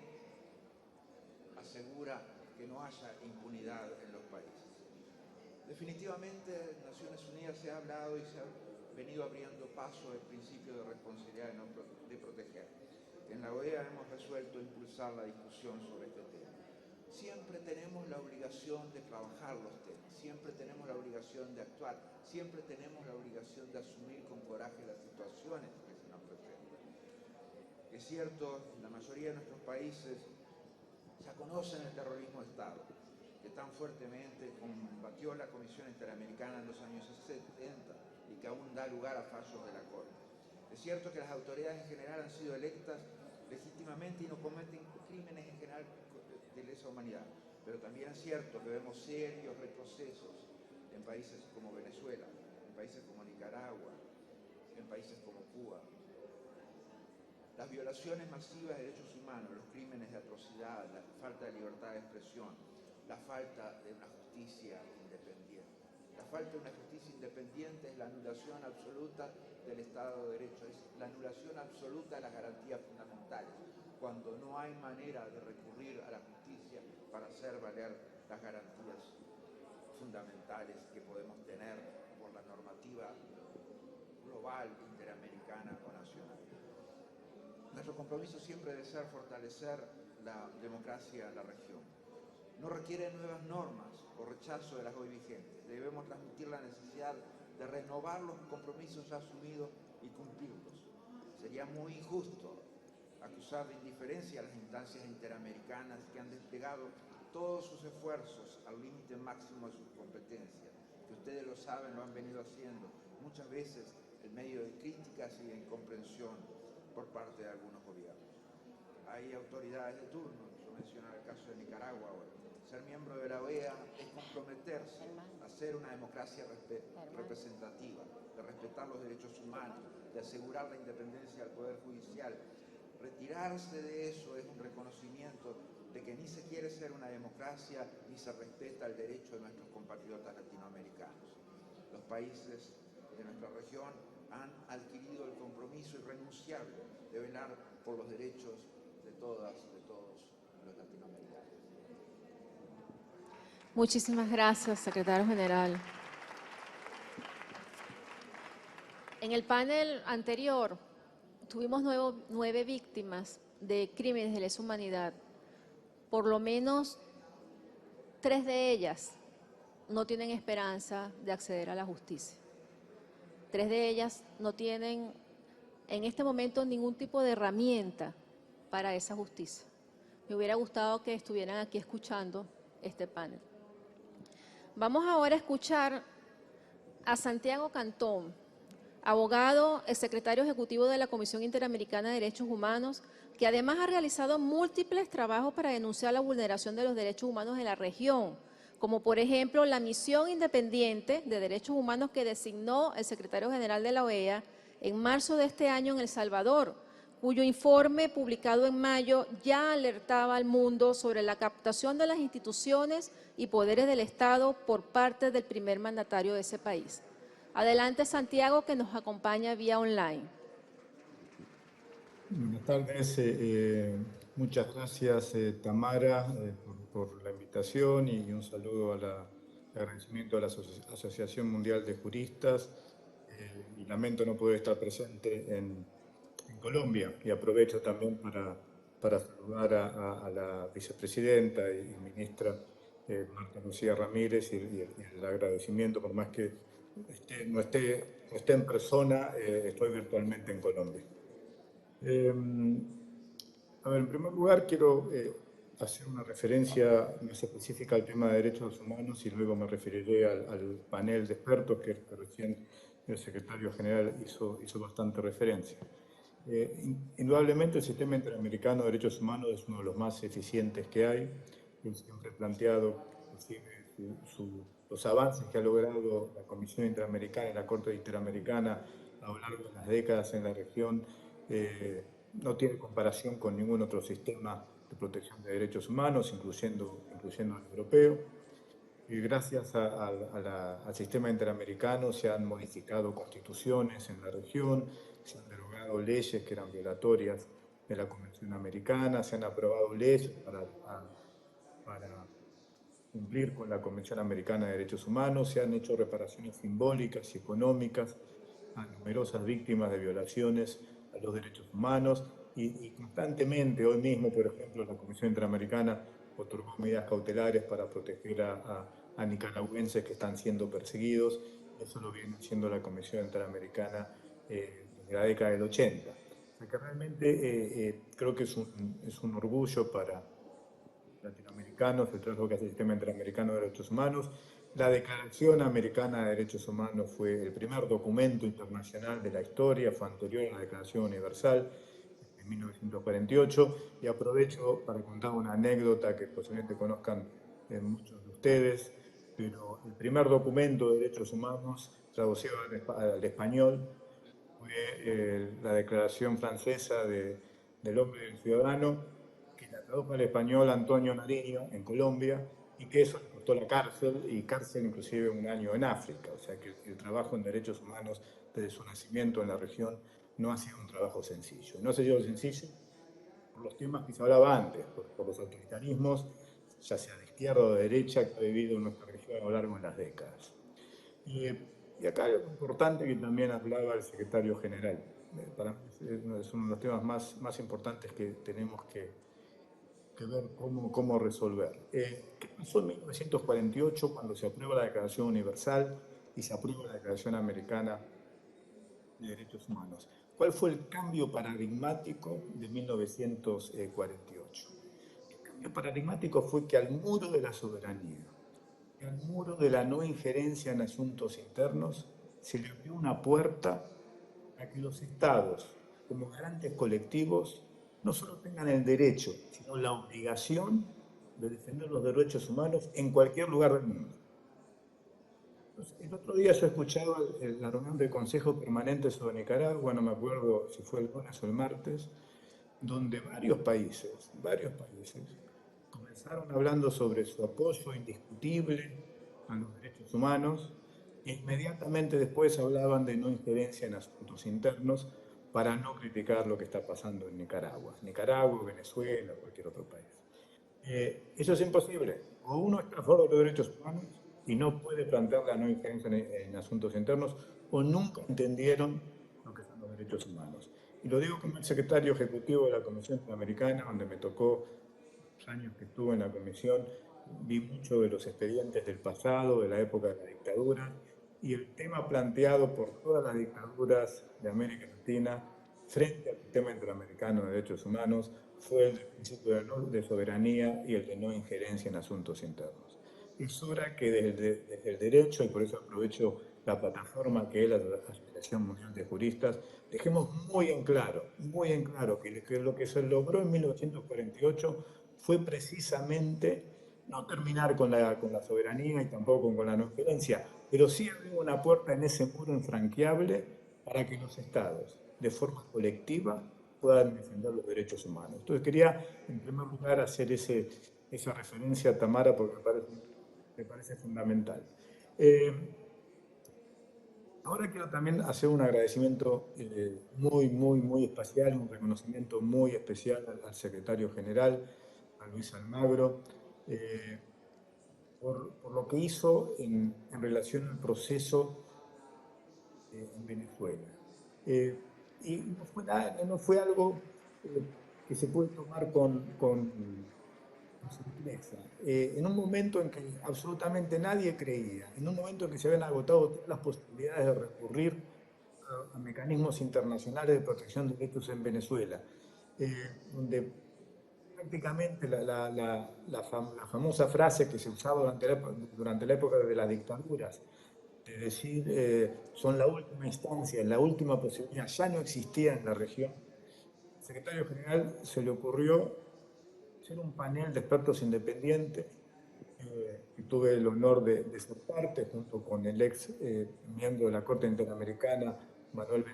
S4: asegura que no haya impunidad en los países. Definitivamente, en Naciones Unidas se ha hablado y se ha venido abriendo paso el principio de responsabilidad de proteger. En la OEA hemos resuelto impulsar la discusión sobre este tema. Siempre tenemos la obligación de trabajar los temas, siempre tenemos la obligación de actuar, siempre tenemos la obligación de asumir con coraje las situaciones que se nos presentan. Es cierto, la mayoría de nuestros países ya conocen el terrorismo de Estado, que tan fuertemente combatió la Comisión Interamericana en los años 70 y que aún da lugar a fallos de la Corte. Es cierto que las autoridades en general han sido electas legítimamente y no cometen crímenes en general de lesa humanidad, pero también es cierto que vemos serios retrocesos en países como Venezuela, en países como Nicaragua, en países como Cuba. Las violaciones masivas de derechos humanos, los crímenes de atrocidad, la falta de libertad de expresión, la falta de una justicia independiente. La falta de una justicia independiente es la anulación absoluta del Estado de Derecho, es la anulación absoluta de las garantías fundamentales, cuando no hay manera de recurrir a la justicia para hacer valer las garantías fundamentales que podemos tener por la normativa global, interamericana o nacional. Nuestro compromiso siempre debe ser fortalecer la democracia en la región. No requiere nuevas normas o rechazo de las hoy vigentes. Debemos transmitir la necesidad de renovar los compromisos ya asumidos y cumplirlos. Sería muy injusto acusar de indiferencia a las instancias interamericanas que han desplegado todos sus esfuerzos al límite máximo de sus competencias, que ustedes lo saben, lo han venido haciendo, muchas veces en medio de críticas y de incomprensión por parte de algunos gobiernos. Hay autoridades de turno, yo mencionaba el caso de Nicaragua ahora. Ser miembro de la OEA es comprometerse a ser una democracia representativa, de respetar los derechos humanos, de asegurar la independencia del Poder Judicial. Retirarse de eso es un reconocimiento de que ni se quiere ser una democracia ni se respeta el derecho de nuestros compatriotas latinoamericanos. Los países de nuestra región han adquirido el compromiso irrenunciable de velar por los derechos de todas, de todos los latinoamericanos.
S1: Muchísimas gracias, secretario general. En el panel anterior tuvimos 9 víctimas de crímenes de lesa humanidad. Por lo menos 3 de ellas no tienen esperanza de acceder a la justicia. 3 de ellas no tienen en este momento ningún tipo de herramienta para esa justicia. Me hubiera gustado que estuvieran aquí escuchando este panel. Vamos ahora a escuchar a Santiago Cantón, abogado, el secretario ejecutivo de la Comisión Interamericana de Derechos Humanos, que además ha realizado múltiples trabajos para denunciar la vulneración de los derechos humanos en la región, como por ejemplo la misión independiente de derechos humanos que designó el secretario general de la OEA en marzo de este año en El Salvador, cuyo informe publicado en mayo ya alertaba al mundo sobre la captación de las instituciones y poderes del Estado por parte del primer mandatario de ese país. Adelante, Santiago, que nos acompaña vía online.
S5: Buenas tardes. Muchas gracias, Tamara, por la invitación y un saludo agradecimiento a la Asociación Mundial de Juristas. Y lamento no poder estar presente en Colombia. Y aprovecho también para saludar a la vicepresidenta y ministra Marta Lucía Ramírez y el agradecimiento, por más que no esté en persona, estoy virtualmente en Colombia. A ver, en primer lugar quiero hacer una referencia más específica al tema de derechos humanos y luego me referiré al panel de expertos que recién el secretario general hizo bastante referencia. Indudablemente el sistema interamericano de derechos humanos es uno de los más eficientes que hay. Yo siempre he planteado los avances que ha logrado la Comisión Interamericana y la Corte Interamericana a lo largo de las décadas en la región no tiene comparación con ningún otro sistema de protección de derechos humanos, incluyendo el europeo. Y gracias al sistema interamericano se han modificado constituciones en la región, se han derogado leyes que eran violatorias de la Convención Americana, se han aprobado leyes para cumplir con la Convención Americana de Derechos Humanos, se han hecho reparaciones simbólicas y económicas a numerosas víctimas de violaciones a los derechos humanos y constantemente, hoy mismo, por ejemplo, la Comisión Interamericana otorgó medidas cautelares para proteger a nicaragüenses que están siendo perseguidos. Eso lo viene haciendo la Comisión Interamericana desde la década del 80. O sea que realmente creo que es un orgullo para latinoamericanos el trabajo que hace el Sistema Interamericano de Derechos Humanos. La Declaración Americana de Derechos Humanos fue el primer documento internacional de la historia, fue anterior a la Declaración Universal en 1948, y aprovecho para contar una anécdota que posiblemente conozcan muchos de ustedes, pero el primer documento de derechos humanos traducido al español fue la Declaración Francesa del Hombre y del Ciudadano, que la tradujo al español Antonio Nariño en Colombia, y que eso le costó la cárcel, y cárcel inclusive un año en África. O sea que el trabajo en derechos humanos desde su nacimiento en la región no ha sido un trabajo sencillo. No ha sido sencillo por los temas que se hablaba antes, por los autoritarismos, ya sea de izquierda o de derecha, que ha vivido en nuestra región a lo largo de las décadas. Y acá hay algo importante que también hablaba el secretario general. Para mí es uno de los temas más importantes que tenemos que ver cómo resolver. ¿Qué pasó en 1948 cuando se aprueba la Declaración Universal y se aprueba la Declaración Americana de Derechos Humanos? ¿Cuál fue el cambio paradigmático de 1948? El cambio paradigmático fue que al muro de la soberanía, al muro de la no injerencia en asuntos internos, se le abrió una puerta a que los estados, como garantes colectivos, no solo tengan el derecho, sino la obligación de defender los derechos humanos en cualquier lugar del mundo. El otro día yo escuchaba la reunión del Consejo Permanente sobre Nicaragua, no me acuerdo si fue el lunes o el martes, donde varios países comenzaron hablando sobre su apoyo indiscutible a los derechos humanos e inmediatamente después hablaban de no injerencia en asuntos internos para no criticar lo que está pasando en Nicaragua, Venezuela, cualquier otro país. Eso es imposible. O uno está a favor de los derechos humanos y no puede plantear la no injerencia en asuntos internos, o nunca entendieron lo que son los derechos humanos. Y lo digo como el secretario ejecutivo de la Comisión Interamericana, donde me tocó los años que estuve en la comisión, vi mucho de los expedientes del pasado, de la época de la dictadura, y el tema planteado por todas las dictaduras de América Latina frente al sistema interamericano de derechos humanos fue el principio de soberanía y el de no injerencia en asuntos internos. Es hora que desde el derecho, y por eso aprovecho la plataforma que es la Asociación Mundial de Juristas, dejemos muy en claro que lo que se logró en 1948 fue precisamente no terminar con la soberanía y tampoco con la no injerencia, pero sí abrir una puerta en ese muro infranqueable para que los estados, de forma colectiva, puedan defender los derechos humanos. Entonces quería, en primer lugar, hacer esa referencia a Tamara porque me parece fundamental. Ahora quiero también hacer un agradecimiento muy especial, un reconocimiento muy especial al secretario general, a Luis Almagro, eh, por lo que hizo en relación al proceso en Venezuela. Y no fue algo que se puede tomar con simpleza. En un momento en que absolutamente nadie creía, en un momento en que se habían agotado todas las posibilidades de recurrir a mecanismos internacionales de protección de derechos en Venezuela, donde prácticamente la famosa frase que se usaba durante la época de las dictaduras, de decir son la última instancia, la última posibilidad, ya no existía en la región. Al secretario general se le ocurrió hacer un panel de expertos independientes, y tuve el honor de ser parte, junto con el ex miembro de la Corte Interamericana, Manuel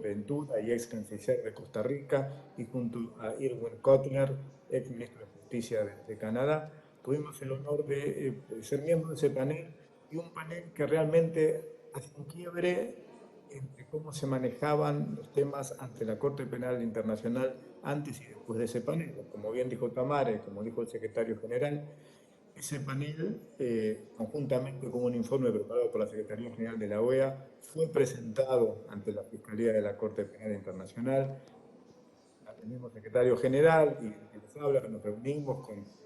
S5: Ventura, y ex canciller de Costa Rica, y junto a Irwin Cotler, ex ministro de Justicia de Canadá. Tuvimos el honor de ser miembro de ese panel, y un panel que realmente hace un quiebre entre cómo se manejaban los temas ante la Corte Penal Internacional antes y después de ese panel. Como bien dijo Tamara y como dijo el secretario general, ese panel, conjuntamente con un informe preparado por la Secretaría General de la OEA, fue presentado ante la Fiscalía de la Corte Penal Internacional. El mismo secretario general y el que les habla, nos reunimos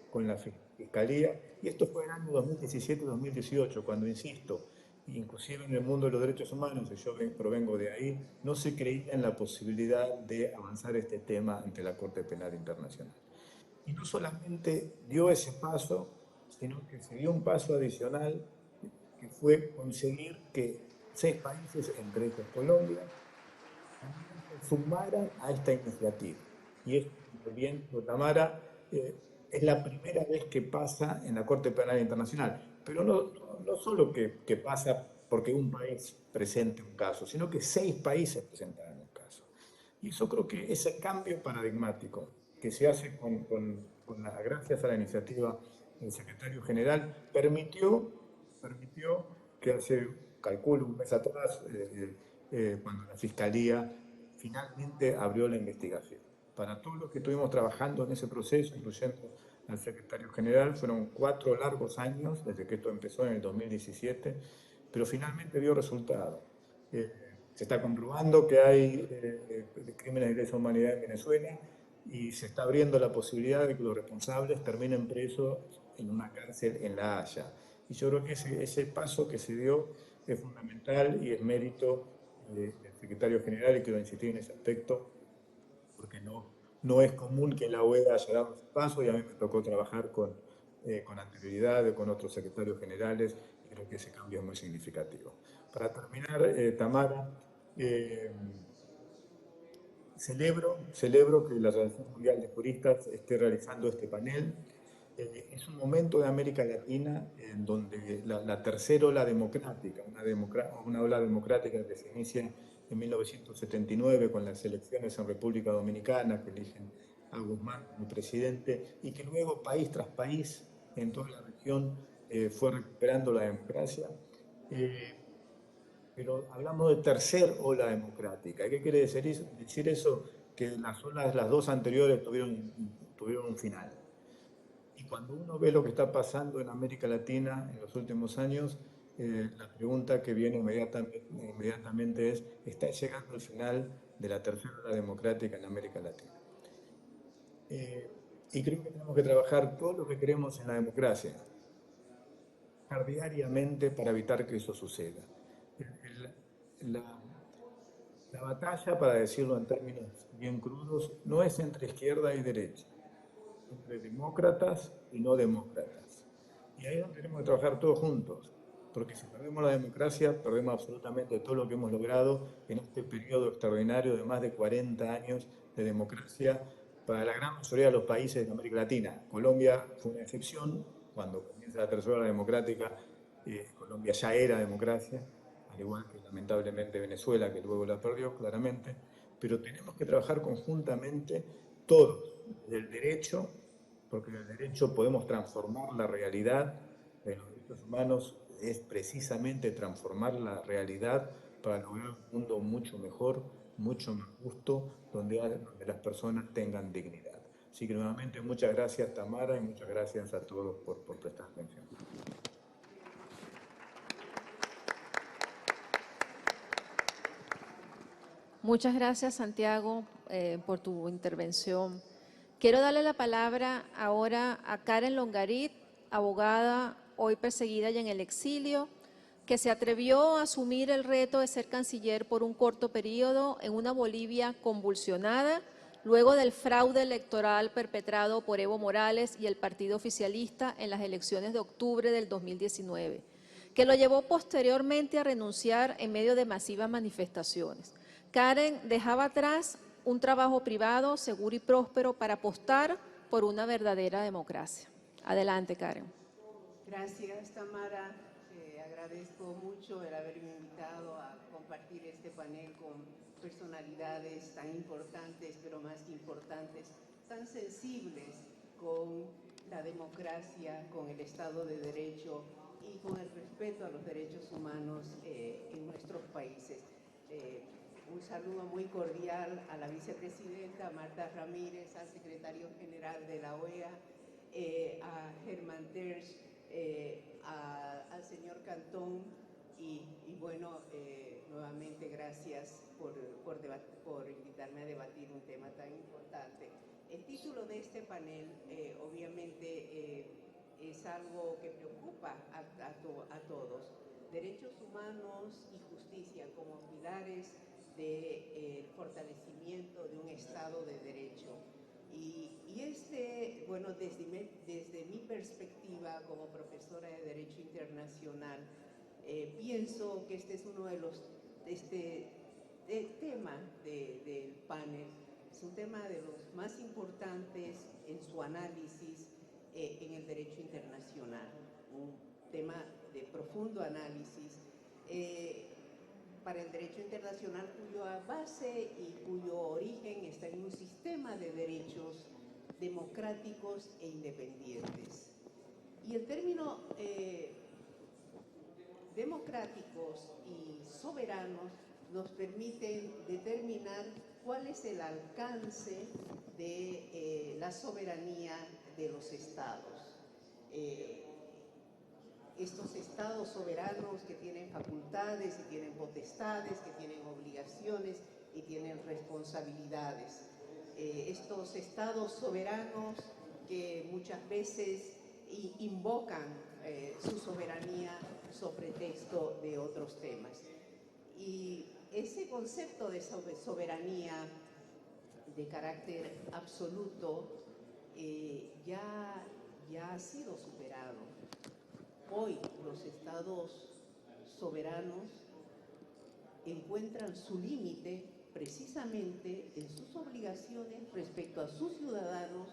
S5: con la Fiscalía, y esto fue en el año 2017-2018, cuando, insisto, inclusive en el mundo de los derechos humanos, y yo provengo de ahí, no se creía en la posibilidad de avanzar este tema ante la Corte Penal Internacional. Y no solamente dio ese paso, sino que se dio un paso adicional, que fue conseguir que 6 países, entre ellos Colombia, se sumaran a esta iniciativa. Y esto, como bien dijo Tamara, es la primera vez que pasa en la Corte Penal Internacional. Pero no solo que pasa porque un país presente un caso, sino que 6 países presentaron un caso. Y eso creo que ese cambio paradigmático que se hace gracias a la iniciativa del secretario general permitió que hace, calculo, un mes atrás, cuando la Fiscalía finalmente abrió la investigación. Para todos los que estuvimos trabajando en ese proceso, incluyendo al secretario general, fueron 4 largos años desde que esto empezó en el 2017, pero finalmente dio resultado. Se está comprobando que hay crímenes de lesa humanidad en Venezuela, y se está abriendo la posibilidad de que los responsables terminen presos en una cárcel en La Haya. Y yo creo que ese paso que se dio es fundamental y es mérito del secretario general, y quiero insistir en ese aspecto, porque no es común que la OEA haya dado ese paso, y a mí me tocó trabajar con anterioridad con otros secretarios generales, y creo que ese cambio es muy significativo. Para terminar, Tamara, celebro que la Asociación Mundial de Juristas esté realizando este panel. Es un momento de América Latina en donde la tercera ola democrática, una ola democrática que se inicia en 1979 con las elecciones en República Dominicana, que eligen a Guzmán como presidente, y que luego país tras país en toda la región fue recuperando la democracia. Pero hablamos de tercer ola democrática. ¿Qué quiere decir eso? Que las 2 anteriores tuvieron un final. Y cuando uno ve lo que está pasando en América Latina en los últimos años, la pregunta que viene inmediatamente es: ¿está llegando el final de la tercera ola democrática en América Latina? Y creo que tenemos que trabajar todo lo que queremos en la democracia, diariamente, para evitar que eso suceda. La, La batalla, para decirlo en términos bien crudos, no es entre izquierda y derecha, entre demócratas y no demócratas. Y ahí es donde tenemos que trabajar todos juntos, porque si perdemos la democracia, perdemos absolutamente todo lo que hemos logrado en este periodo extraordinario de más de 40 años de democracia para la gran mayoría de los países de América Latina. Colombia fue una excepción, cuando comienza la tercera ola democrática, Colombia ya era democracia, al igual que lamentablemente Venezuela, que luego la perdió claramente, pero tenemos que trabajar conjuntamente todos, del derecho, porque del derecho podemos transformar la realidad de los derechos humanos, es precisamente transformar la realidad para lograr un mundo mucho mejor, mucho más justo, donde las personas tengan dignidad. Así que nuevamente muchas gracias, Tamara, y muchas gracias a todos por prestar atención.
S1: Muchas gracias, Santiago, por tu intervención. Quiero darle la palabra ahora a Karen Longarit, abogada hoy perseguida y en el exilio, que se atrevió a asumir el reto de ser canciller por un corto periodo en una Bolivia convulsionada, luego del fraude electoral perpetrado por Evo Morales y el partido oficialista en las elecciones de octubre del 2019, que lo llevó posteriormente a renunciar en medio de masivas manifestaciones. Karen dejaba atrás un trabajo privado, seguro y próspero para apostar por una verdadera democracia. Adelante, Karen.
S6: Gracias, Tamara. Agradezco mucho el haberme invitado a compartir este panel con personalidades tan importantes, pero más que importantes, tan sensibles con la democracia, con el Estado de Derecho y con el respeto a los derechos humanos en nuestros países. Un saludo muy cordial a la vicepresidenta Marta Ramírez, al secretario general de la OEA, a Germán Tersch, al señor Cantón y bueno, nuevamente gracias por invitarme a debatir un tema tan importante. El título de este panel obviamente es algo que preocupa a todos. Derechos humanos y justicia como pilares del fortalecimiento de un Estado de Derecho. Y bueno, desde mi perspectiva como profesora de Derecho Internacional, pienso que este es uno de los temas del panel. Es un tema de los más importantes en su análisis en el derecho internacional. Un tema de profundo análisis para el derecho internacional cuya base y cuyo origen está en un sistema de derechos democráticos e independientes. Y el término democráticos y soberanos nos permiten determinar cuál es el alcance de la soberanía de los estados. Estos estados soberanos que tienen facultades y tienen potestades, que tienen obligaciones y tienen responsabilidades. Estos estados soberanos que muchas veces invocan su soberanía sobre texto de otros temas. Y ese concepto de soberanía de carácter absoluto ya ha sido superado. Hoy los estados soberanos encuentran su límite precisamente en sus obligaciones respecto a sus ciudadanos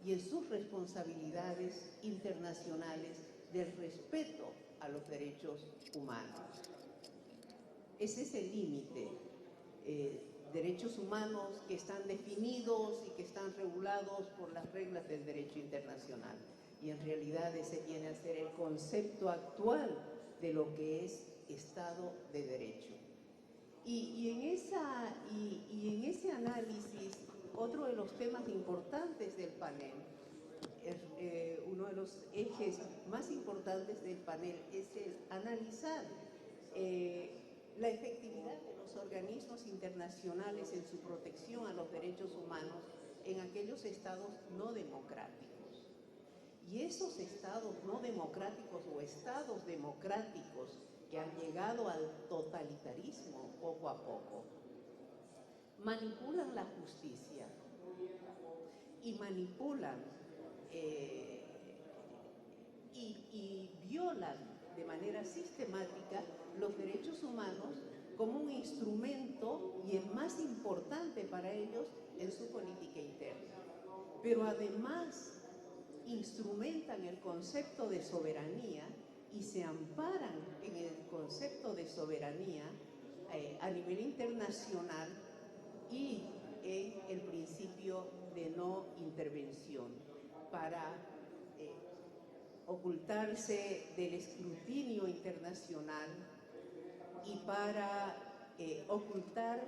S6: y en sus responsabilidades internacionales del respeto a los derechos humanos. Ese es el límite. Derechos humanos que están definidos y que están regulados por las reglas del derecho internacional. Y en realidad ese viene a ser el concepto actual de lo que es Estado de Derecho. Y en ese análisis, otro de los temas importantes del panel, uno de los ejes más importantes del panel es el analizar la efectividad de los organismos internacionales en su protección a los derechos humanos en aquellos estados no democráticos. Y esos estados no democráticos o estados democráticos que han llegado al totalitarismo poco a poco, manipulan la justicia y manipulan y violan de manera sistemática los derechos humanos como un instrumento y el más importante para ellos en su política interna. Pero además instrumentan el concepto de soberanía y se amparan en el concepto de soberanía a nivel internacional y en el principio de no intervención para ocultarse del escrutinio internacional y para ocultar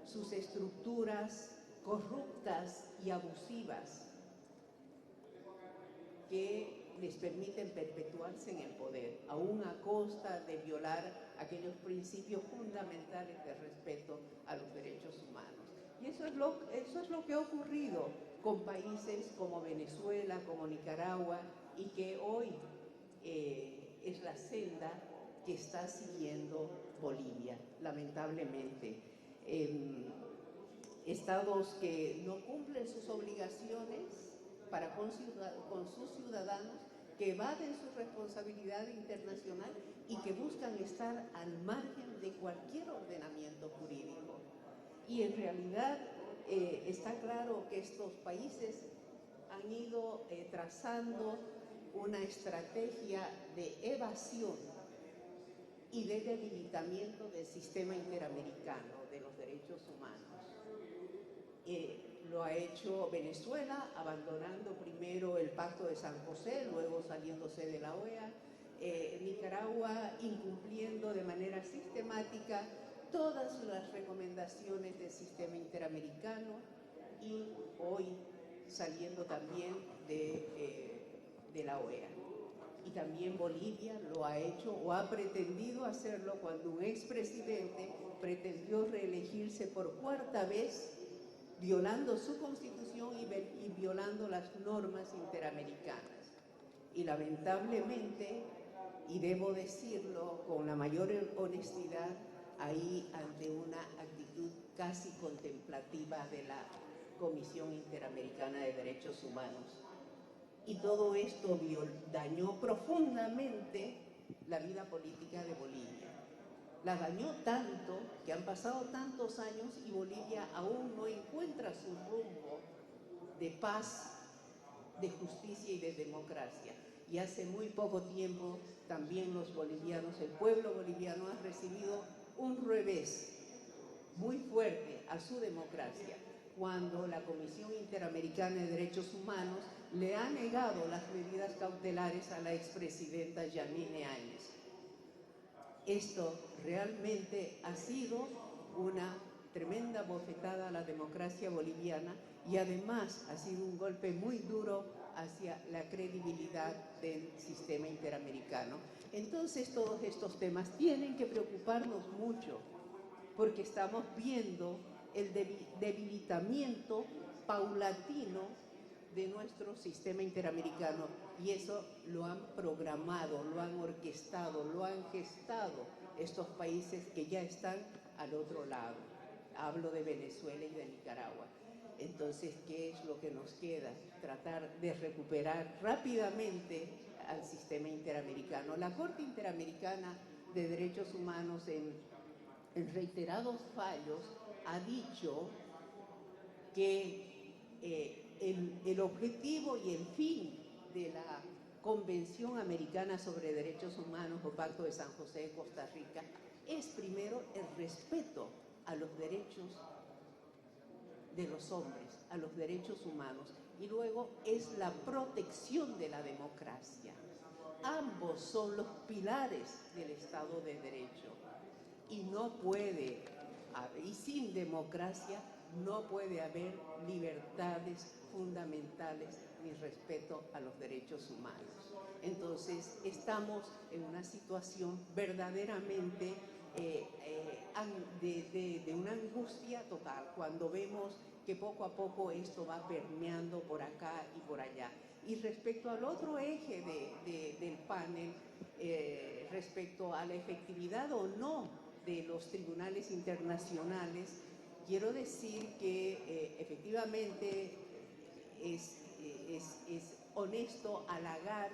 S6: sus estructuras corruptas y abusivas que les permiten perpetuarse en el poder, aún a costa de violar aquellos principios fundamentales de respeto a los derechos humanos. Y eso es lo que ha ocurrido con países como Venezuela, como Nicaragua, y que hoy es la senda que está siguiendo Bolivia, lamentablemente. Estados que no cumplen sus obligaciones para con sus ciudadanos, que evaden su responsabilidad internacional y que buscan estar al margen de cualquier ordenamiento jurídico. Y en realidad está claro que estos países han ido trazando una estrategia de evasión y de debilitamiento del sistema interamericano de los derechos humanos. Lo ha hecho Venezuela, abandonando primero el Pacto de San José, luego saliéndose de la OEA. Nicaragua incumpliendo de manera sistemática todas las recomendaciones del sistema interamericano y hoy saliendo también de la OEA. Y también Bolivia lo ha hecho o ha pretendido hacerlo cuando un expresidente pretendió reelegirse por cuarta vez, violando su constitución y violando las normas interamericanas. Y lamentablemente, y debo decirlo con la mayor honestidad, ahí ante una actitud casi contemplativa de la Comisión Interamericana de Derechos Humanos. Y todo esto dañó profundamente la vida política de Bolivia. La dañó tanto que han pasado tantos años y Bolivia aún no encuentra su rumbo de paz, de justicia y de democracia. Y hace muy poco tiempo también los bolivianos, el pueblo boliviano ha recibido un revés muy fuerte a su democracia cuando la Comisión Interamericana de Derechos Humanos le ha negado las medidas cautelares a la expresidenta Yanine Áñez. Esto realmente ha sido una tremenda bofetada a la democracia boliviana y además ha sido un golpe muy duro hacia la credibilidad del sistema interamericano. Entonces todos estos temas tienen que preocuparnos mucho porque estamos viendo el debilitamiento paulatino de nuestro sistema interamericano y eso lo han programado, lo han orquestado, lo han gestado estos países que ya están al otro lado. Hablo de Venezuela y de Nicaragua. Entonces, ¿qué es lo que nos queda? Tratar de recuperar rápidamente al sistema interamericano. La Corte Interamericana de Derechos Humanos en reiterados fallos ha dicho que el objetivo y el fin de la Convención Americana sobre Derechos Humanos o Pacto de San José de Costa Rica es primero el respeto a los derechos de los hombres, a los derechos humanos, y luego es la protección de la democracia. Ambos son los pilares del Estado de Derecho y no puede, y sin democracia no puede haber libertades fundamentales ni respeto a los derechos humanos. Entonces estamos en una situación verdaderamente de una angustia total cuando vemos que poco a poco esto va permeando por acá y por allá. Y respecto al otro eje del panel, respecto a la efectividad o no de los tribunales internacionales, quiero decir que efectivamente es honesto halagar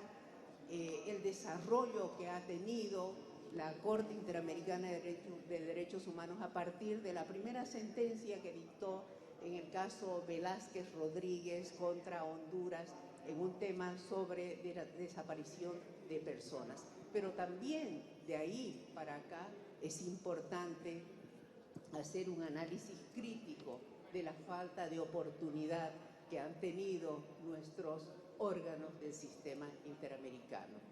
S6: el desarrollo que ha tenido la Corte Interamericana de Derechos Humanos a partir de la primera sentencia que dictó en el caso Velázquez Rodríguez contra Honduras en un tema sobre la desaparición de personas. Pero también de ahí para acá es importante hacer un análisis crítico de la falta de oportunidad que han tenido nuestros órganos del sistema interamericano.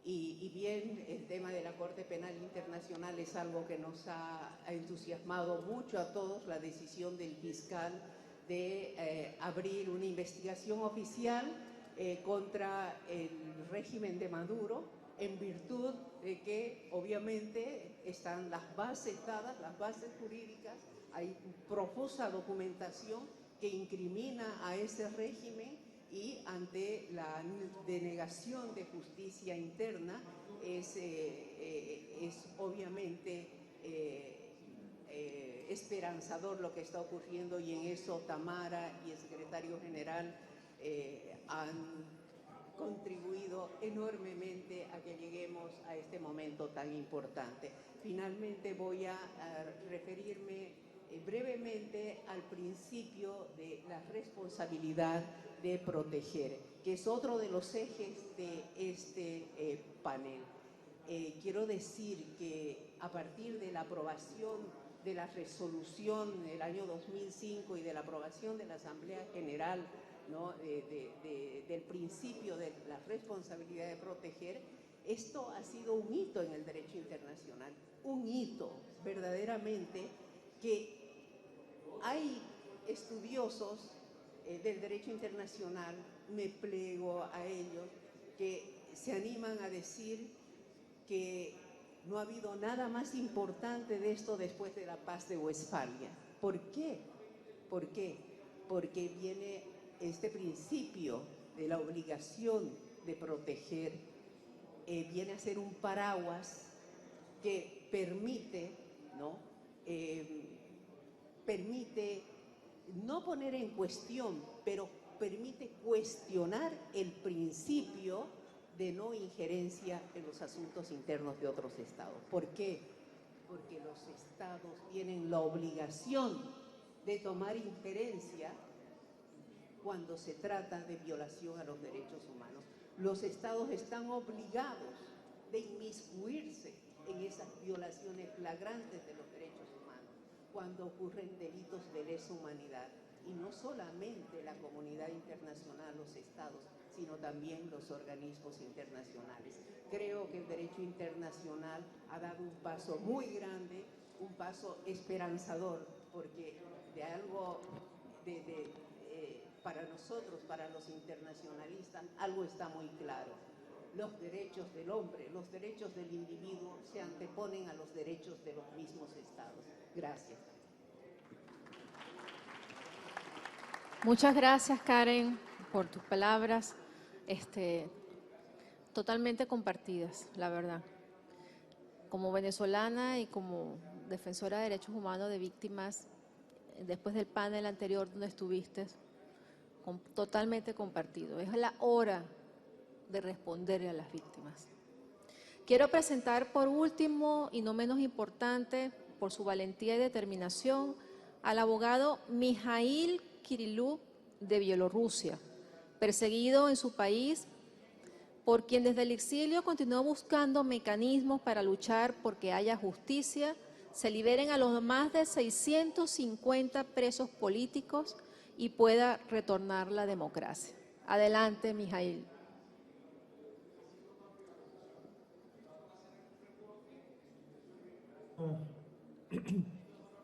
S6: Y bien, el tema de la Corte Penal Internacional es algo que nos ha entusiasmado mucho a todos, la decisión del fiscal de abrir una investigación oficial contra el régimen de Maduro, en virtud de que obviamente están las bases dadas, las bases jurídicas, hay profusa documentación que incrimina a ese régimen, y ante la denegación de justicia interna es obviamente esperanzador lo que está ocurriendo, y en eso Tamara y el secretario general han contribuido enormemente a que lleguemos a este momento tan importante. Finalmente voy a referirme brevemente al principio de la responsabilidad de proteger, que es otro de los ejes de este panel. Quiero decir que a partir de la aprobación de la resolución del año 2005 y de la aprobación de la Asamblea General, ¿no?, del principio de la responsabilidad de proteger, esto ha sido un hito en el derecho internacional, un hito verdaderamente que hay estudiosos del derecho internacional, me plego a ellos, que se animan a decir que no ha habido nada más importante de esto después de la paz de Westfalia. ¿Por qué? ¿Por qué? Porque viene este principio de la obligación de proteger, viene a ser un paraguas que permite, ¿no?, permite no poner en cuestión, pero permite cuestionar el principio de no injerencia en los asuntos internos de otros estados. ¿Por qué? Porque los estados tienen la obligación de tomar injerencia cuando se trata de violación a los derechos humanos. Los estados están obligados de inmiscuirse en esas violaciones flagrantes de los derechos humanos cuando ocurren delitos de lesa humanidad. Y no solamente la comunidad internacional, los estados, sino también los organismos internacionales. Creo que el derecho internacional ha dado un paso muy grande, un paso esperanzador, porque de algo, para nosotros, para los internacionalistas, algo está muy claro. Los derechos del hombre, los derechos del individuo se anteponen a los derechos de los mismos estados. Gracias.
S1: Muchas gracias, Karen, por tus palabras, totalmente compartidas, la verdad. Como venezolana y como defensora de derechos humanos de víctimas, después del panel anterior donde estuviste, totalmente compartido. Es la hora de responderle a las víctimas. Quiero presentar por último y no menos importante, por su valentía y determinación, al abogado Mikhail Kirillov de Bielorrusia, perseguido en su país, por quien desde el exilio continuó buscando mecanismos para luchar por que haya justicia, se liberen a los más de 650 presos políticos y pueda retornar la democracia. Adelante, Mikhail.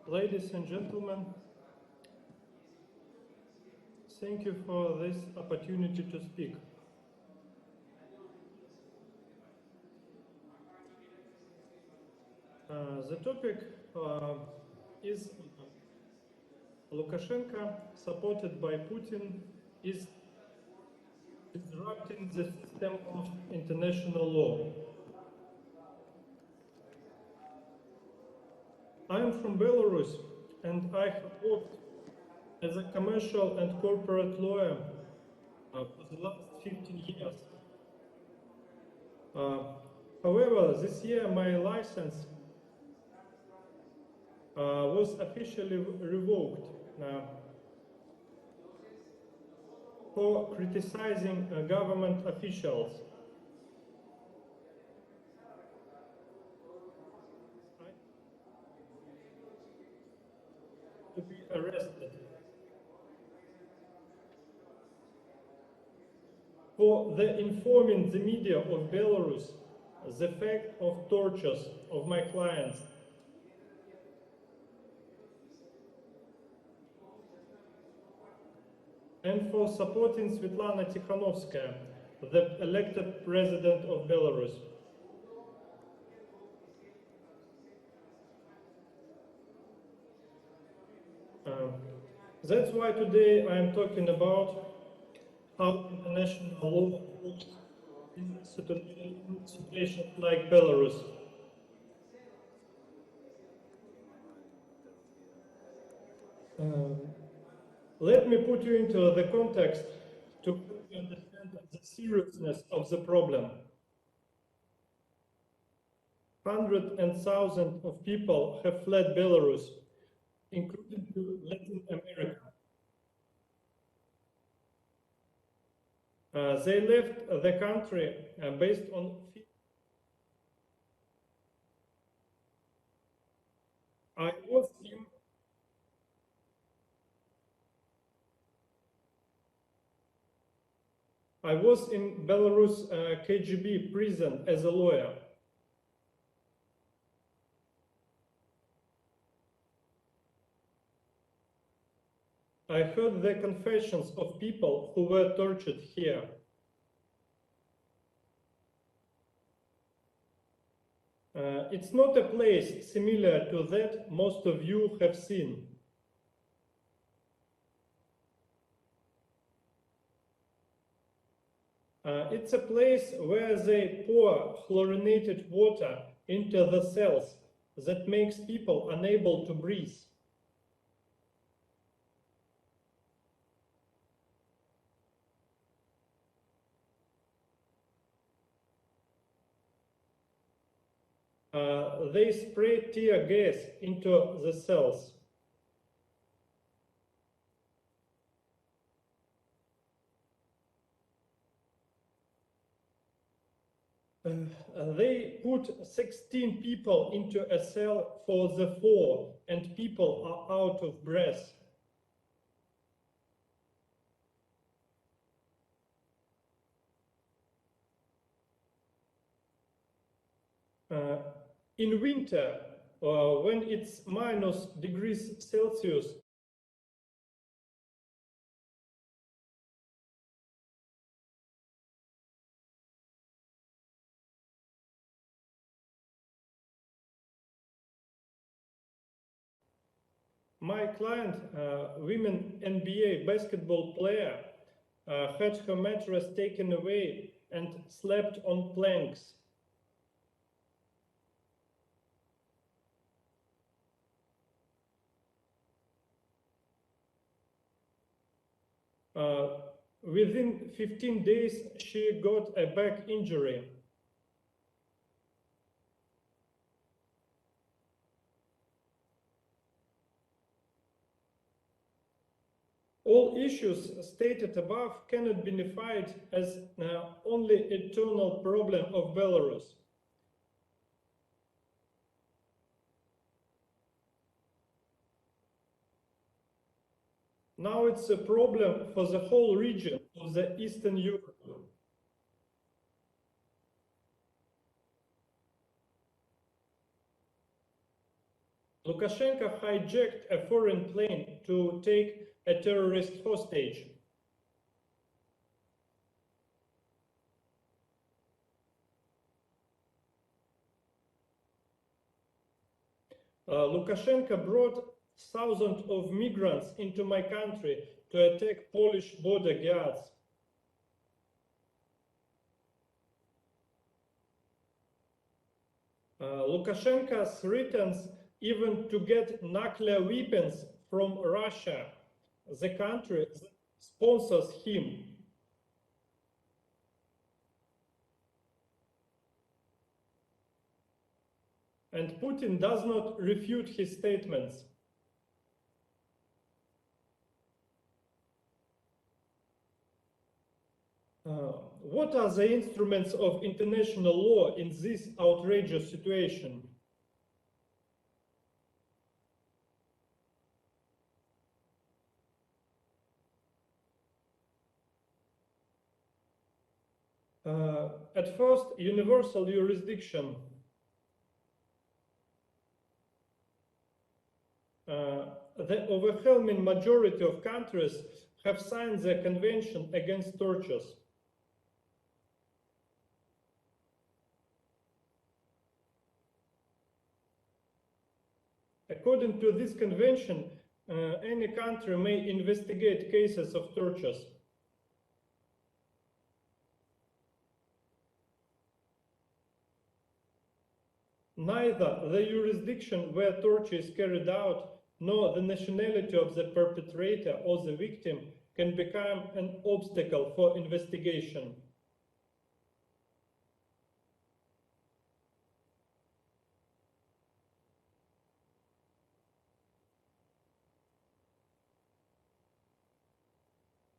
S7: Ladies and gentlemen, thank you for this opportunity to speak. The topic is Lukashenko, supported by Putin, is disrupting the system of international law. I am from Belarus, and I have worked as a commercial and corporate lawyer for the last 15 years. However, this year my license was officially revoked for criticizing government officials. To be arrested for the informing the media of Belarus the fact of tortures of my clients. And for supporting Svetlana Tikhanovskaya, the elected president of Belarus. That's why today I am talking about how international law works in situations like Belarus. Let me put you into the context to understand the seriousness of the problem. Hundreds and thousands of people have fled Belarus, including to Latin America. They left the country based on fear. I was in Belarus KGB prison as a lawyer. I heard the confessions of people who were tortured here. It's not a place similar to that most of you have seen. It's a place where they pour chlorinated water into the cells that makes people unable to breathe. They spray tear gas into the cells. They put 16 people into a cell for the 4, and people are out of breath. In winter, when it's -°C, my client, women NBA basketball player, had her mattress taken away and slept on planks. Within 15 days, she got a back injury. All issues stated above cannot be unified as only internal problem of Belarus. Now it's a problem for the whole region of the Eastern Europe. Lukashenko hijacked a foreign plane to take a terrorist hostage. Lukashenko brought thousands of migrants into my country to attack Polish border guards. Lukashenko threatens even to get nuclear weapons from Russia, the country that sponsors him. And Putin does not refute his statements. What are the instruments of international law in this outrageous situation? At first, universal jurisdiction. The overwhelming majority of countries have signed the Convention Against Tortures. According to this convention, any country may investigate cases of tortures. Neither the jurisdiction where torture is carried out nor the nationality of the perpetrator or the victim can become an obstacle for investigation.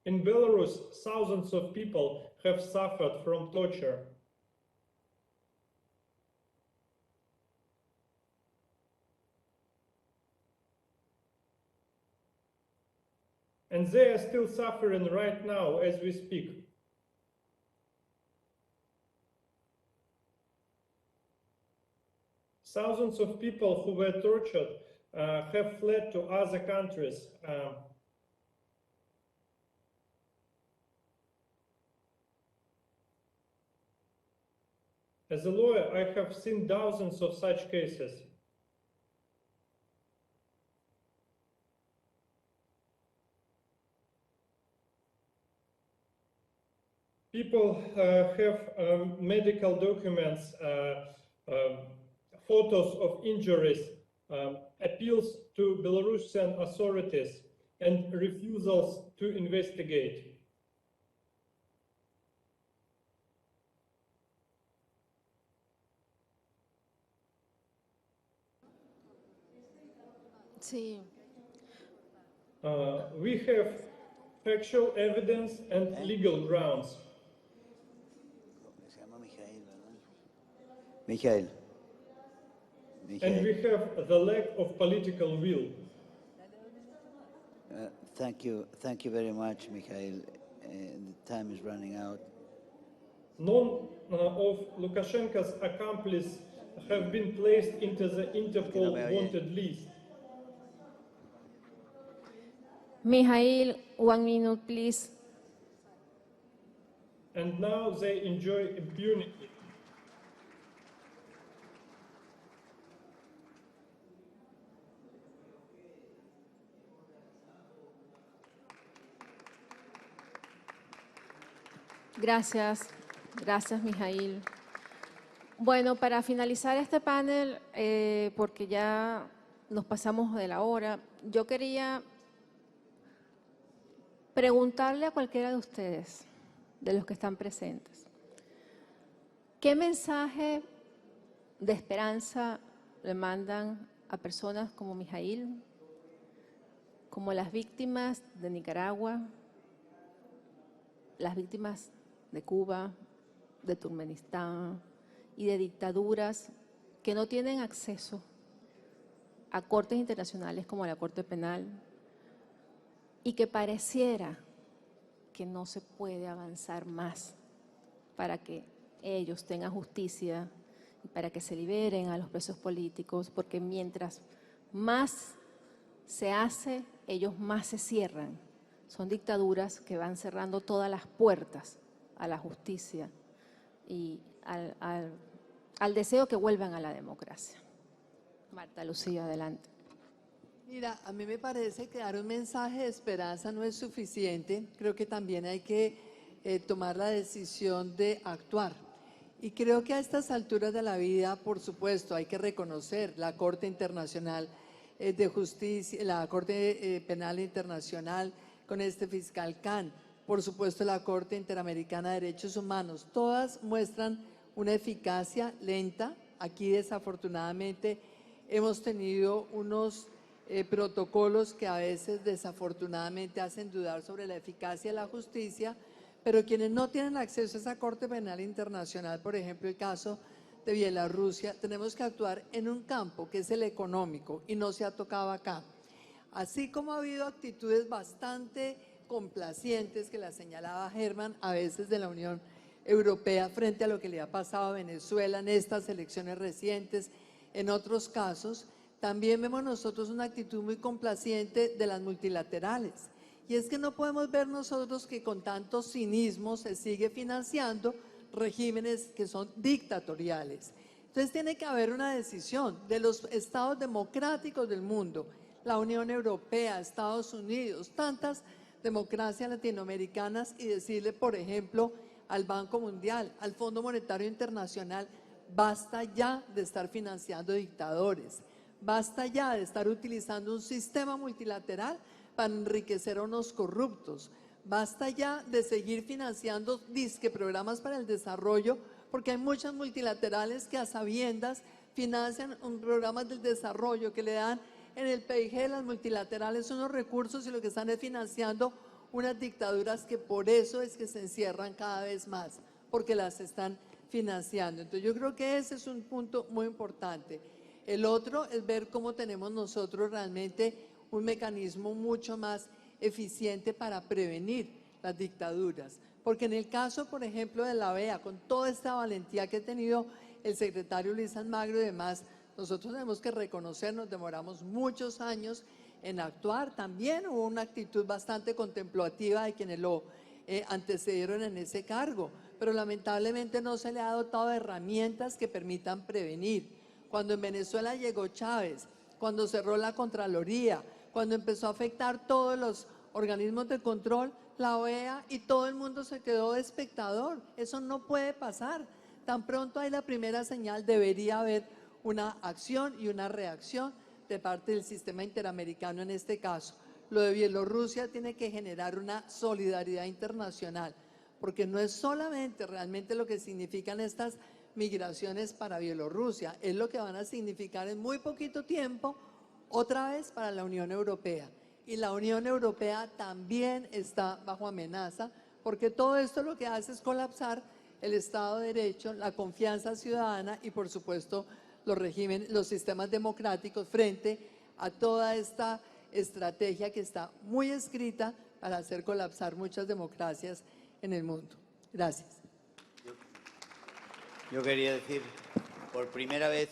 S7: In Belarus, thousands of people have suffered from torture. And they are still suffering right now as we speak. Thousands of people who were tortured have fled to other countries. As a lawyer, I have seen dozens of such cases. People have medical documents, photos of injuries, appeals to Belarusian authorities, and refusals to investigate.
S1: Sí.
S7: We have factual evidence and legal grounds.
S3: Se llama Mijail, ¿verdad? Mijail.
S7: And we have the lack of political will.
S3: Thank you very much, Mijail. The time is running out.
S7: None of Lukashenko's accomplices have been placed into the Interpol wanted list.
S1: Mijail, 1 minute, please.
S7: And now they enjoy impunity.
S1: Gracias, gracias, Mijail. Bueno, para finalizar este panel, porque ya nos pasamos de la hora, yo quería preguntarle a cualquiera de ustedes, de los que están presentes, ¿qué mensaje de esperanza le mandan a personas como Mijail, como las víctimas de Nicaragua, las víctimas de Cuba, de Turkmenistán y de dictaduras que no tienen acceso a cortes internacionales como la Corte Penal y que pareciera que no se puede avanzar más para que ellos tengan justicia y para que se liberen a los presos políticos, porque mientras más se hace, ellos más se cierran. Son dictaduras que van cerrando todas las puertas a la justicia y al deseo que vuelvan a la democracia. Marta Lucía, adelante.
S2: Mira, a mí me parece que dar un mensaje de esperanza no es suficiente. Creo que también hay que tomar la decisión de actuar. Y creo que a estas alturas de la vida, por supuesto, hay que reconocer la Corte Internacional de Justicia, la Corte Penal Internacional con este fiscal Khan, por supuesto la Corte Interamericana de Derechos Humanos, todas muestran una eficacia lenta. Aquí desafortunadamente hemos tenido unos protocolos que a veces desafortunadamente hacen dudar sobre la eficacia de la justicia, pero quienes no tienen acceso a esa Corte Penal Internacional, por ejemplo el caso de Bielorrusia, tenemos que actuar en un campo que es el económico y no se ha tocado acá. Así como ha habido actitudes bastante complacientes que la señalaba Germán a veces de la Unión Europea frente a lo que le ha pasado a Venezuela en estas elecciones recientes, en otros casos, también vemos nosotros una actitud muy complaciente de las multilaterales. Y es que no podemos ver nosotros que con tanto cinismo se sigue financiando regímenes que son dictatoriales. Entonces tiene que haber una decisión de los estados democráticos del mundo, la Unión Europea, Estados Unidos, tantas democracias latinoamericanas, y decirle, por ejemplo, al Banco Mundial, al Fondo Monetario Internacional, basta ya de estar financiando dictadores, basta ya de estar utilizando un sistema multilateral para enriquecer a unos corruptos, basta ya de seguir financiando disque programas para el desarrollo, porque hay muchas multilaterales que a sabiendas financian programas del desarrollo que le dan en el PIG de las multilaterales unos recursos y lo que están es financiando unas dictaduras que por eso es que se encierran cada vez más, porque las están financiando. Entonces yo creo que ese es un punto muy importante. El otro es ver cómo tenemos nosotros realmente un mecanismo mucho más eficiente para prevenir las dictaduras. Porque en el caso, por ejemplo, de la OEA, con toda esta valentía que ha tenido el secretario Luis Almagro y demás, nosotros tenemos que reconocer, nos demoramos muchos años en actuar. También hubo una actitud bastante contemplativa de quienes lo antecedieron en ese cargo, pero lamentablemente no se le ha dotado de herramientas que permitan prevenir. Cuando en Venezuela llegó Chávez, cuando cerró la Contraloría, cuando empezó a afectar todos los organismos de control, la OEA, y todo el mundo se quedó de espectador. Eso no puede pasar. Tan pronto hay la primera señal, debería haber una acción y una reacción de parte del sistema interamericano en este caso. Lo de Bielorrusia tiene que generar una solidaridad internacional, porque no es solamente realmente lo que significan estas migraciones para Bielorrusia, es lo que van a significar en muy poquito tiempo otra vez para la Unión Europea. Y la Unión Europea también está bajo amenaza, porque todo esto lo que hace es colapsar el Estado de Derecho, la confianza ciudadana y, por supuesto, los regímenes, los sistemas democráticos frente a toda esta estrategia que está muy escrita para hacer colapsar muchas democracias en el mundo. Gracias.
S3: Yo quería decir, por primera vez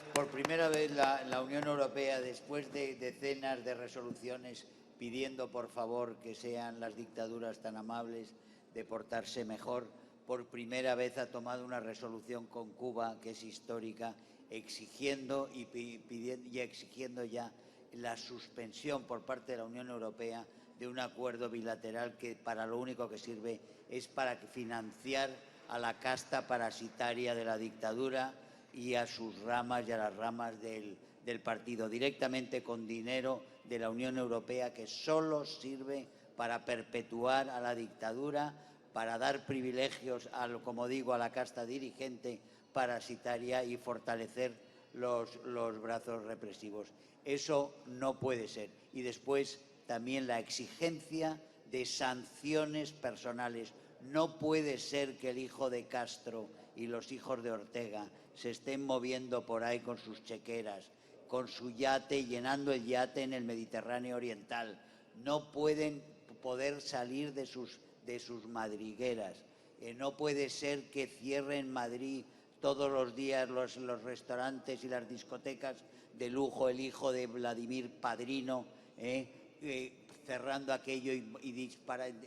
S3: la Unión Europea, después de decenas de resoluciones pidiendo por favor que sean las dictaduras tan amables de portarse mejor, por primera vez ha tomado una resolución con Cuba que es histórica, exigiendo y exigiendo ya la suspensión por parte de la Unión Europea de un acuerdo bilateral que para lo único que sirve es para financiar a la casta parasitaria de la dictadura y a sus ramas y a las ramas del partido, directamente con dinero de la Unión Europea que solo sirve para perpetuar a la dictadura, para dar privilegios, como digo, a la casta dirigente parasitaria y fortalecer los brazos represivos. Eso no puede ser. Y después también la exigencia de sanciones personales. No puede ser que el hijo de Castro y los hijos de Ortega se estén moviendo por ahí con sus chequeras, con su yate, llenando el yate en el Mediterráneo Oriental. No pueden poder salir de sus madrigueras. No puede ser que cierren Madrid todos los días los restaurantes y las discotecas de lujo, el hijo de Vladimir Padrino, cerrando aquello y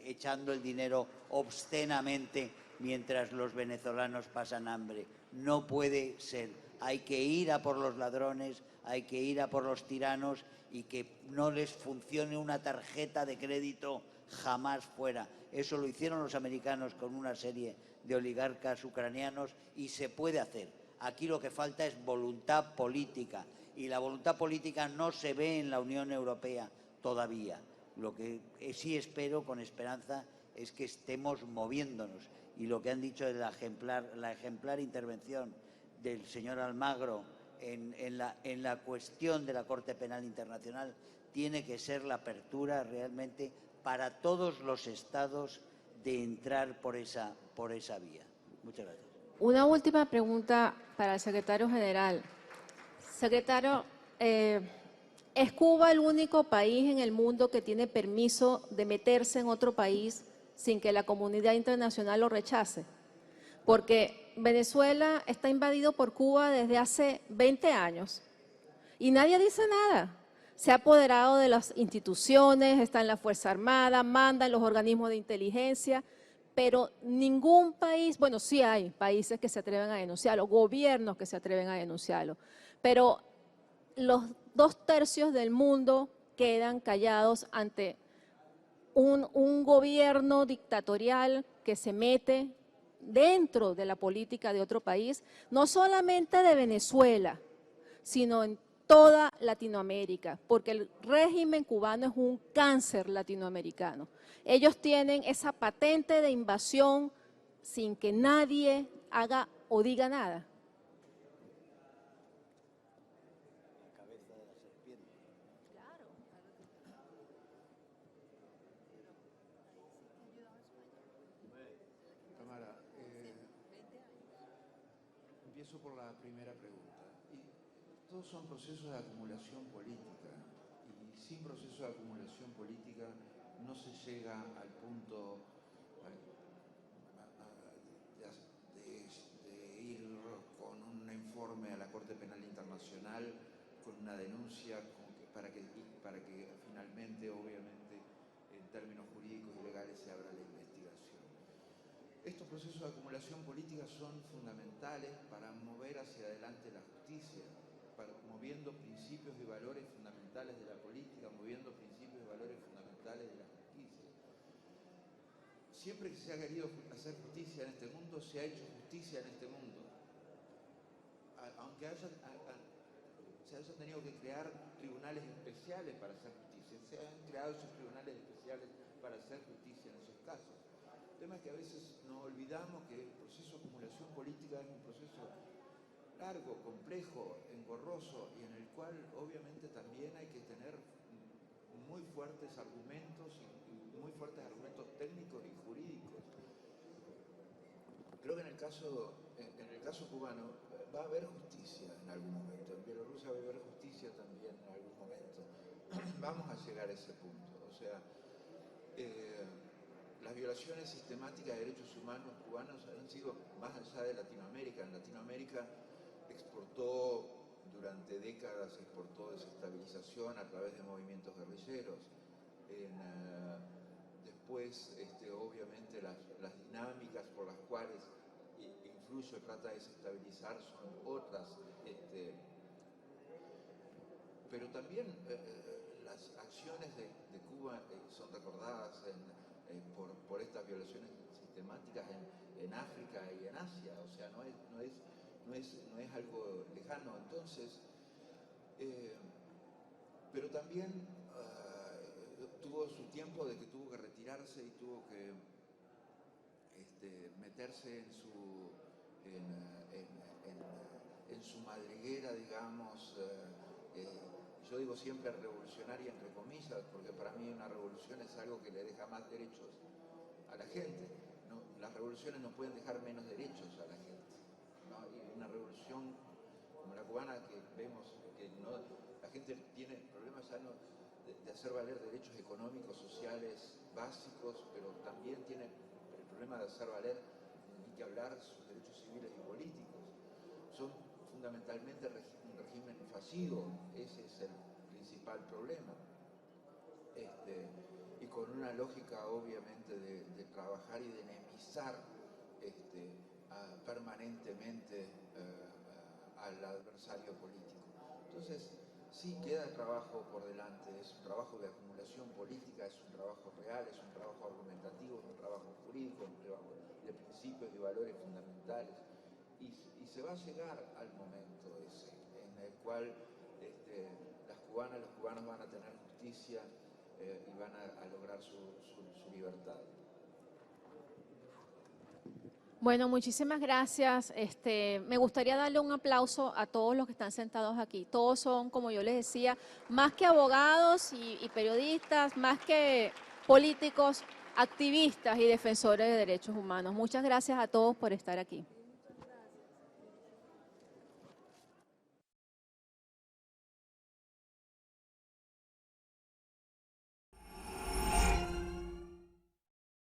S3: echando el dinero obscenamente mientras los venezolanos pasan hambre. No puede ser. Hay que ir a por los ladrones, hay que ir a por los tiranos y que no les funcione una tarjeta de crédito jamás fuera. Eso lo hicieron los americanos con una serie de oligarcas ucranianos y se puede hacer. Aquí lo que falta es voluntad política y la voluntad política no se ve en la Unión Europea todavía. Lo que sí espero con esperanza es que estemos moviéndonos y lo que han dicho de la ejemplar intervención del señor Almagro en la cuestión de la Corte Penal Internacional tiene que ser la apertura realmente para todos los estados de entrar por esa vía. Muchas gracias.
S1: Una última pregunta para el secretario general. Secretario, ¿es Cuba el único país en el mundo que tiene permiso de meterse en otro país sin que la comunidad internacional lo rechace? Porque Venezuela está invadido por Cuba desde hace 20 años y nadie dice nada. Se ha apoderado de las instituciones, está en la Fuerza Armada, manda en los organismos de inteligencia, pero ningún país, bueno, sí hay países que se atreven a denunciarlo, gobiernos que se atreven a denunciarlo, pero los 2/3 del mundo quedan callados ante un gobierno dictatorial que se mete dentro de la política de otro país, no solamente de Venezuela, sino en toda Latinoamérica, porque el régimen cubano es un cáncer latinoamericano. Ellos tienen esa patente de invasión sin que nadie haga o diga nada.
S4: Tamara, empiezo por la primera pregunta. Y todos son procesos de acumulación política. Y sin proceso de acumulación política no se llega al punto de ir con un informe a la Corte Penal Internacional, con una denuncia para que finalmente, obviamente, en términos jurídicos y legales se abra la investigación. Estos procesos de acumulación política son fundamentales para mover hacia adelante la justicia, moviendo principios y valores fundamentales de la política, moviendo principios y valores fundamentales de la justicia. Siempre que se ha querido hacer justicia en este mundo, se ha hecho justicia en este mundo. Aunque se hayan tenido que crear tribunales especiales para hacer justicia, se han creado esos tribunales especiales para hacer justicia en esos casos. El tema es que a veces nos olvidamos que el proceso de acumulación política es un proceso largo, complejo, engorroso y en el cual obviamente también hay que tener muy fuertes argumentos y muy fuertes argumentos técnicos y jurídicos. Creo que en el caso cubano va a haber justicia en algún momento, en Bielorrusia va a haber justicia también en algún momento. Vamos a llegar a ese punto, o sea, las violaciones sistemáticas de derechos humanos cubanos han sido más allá de Latinoamérica. En Latinoamérica durante décadas exportó desestabilización a través de movimientos guerrilleros. Después, obviamente, las dinámicas por las cuales influye o trata de desestabilizar son otras. Pero también las acciones de Cuba son recordadas por estas violaciones sistemáticas en África y en Asia, o sea, no es algo lejano. Entonces, pero también tuvo su tiempo de que tuvo que retirarse y tuvo que meterse en su madriguera, digamos. Yo digo siempre revolucionaria entre comillas, porque para mí una revolución es algo que le deja más derechos a la gente. ¿No? Las revoluciones no pueden dejar menos derechos a la gente, ¿no? Y una revolución como la cubana, que vemos que la gente tiene problemas ya no de hacer valer derechos económicos, sociales, básicos, pero también tiene el problema de hacer valer, ni que hablar, sus derechos civiles y políticos. Son fundamentalmente un régimen fallido, ese es el principal problema. Y con una lógica obviamente de trabajar y de enemizar permanentemente al adversario político. Entonces, Sí queda trabajo por delante, es un trabajo de acumulación política, es un trabajo real, es un trabajo argumentativo, es un trabajo jurídico, un trabajo de principios y valores fundamentales. Y se va a llegar al momento ese, en el cual las cubanas, los cubanos van a tener justicia y van a lograr su libertad.
S1: Bueno, muchísimas gracias. Me gustaría darle un aplauso a todos los que están sentados aquí. Todos son, como yo les decía, más que abogados y periodistas, más que políticos, activistas y defensores de derechos humanos. Muchas gracias a todos por estar aquí.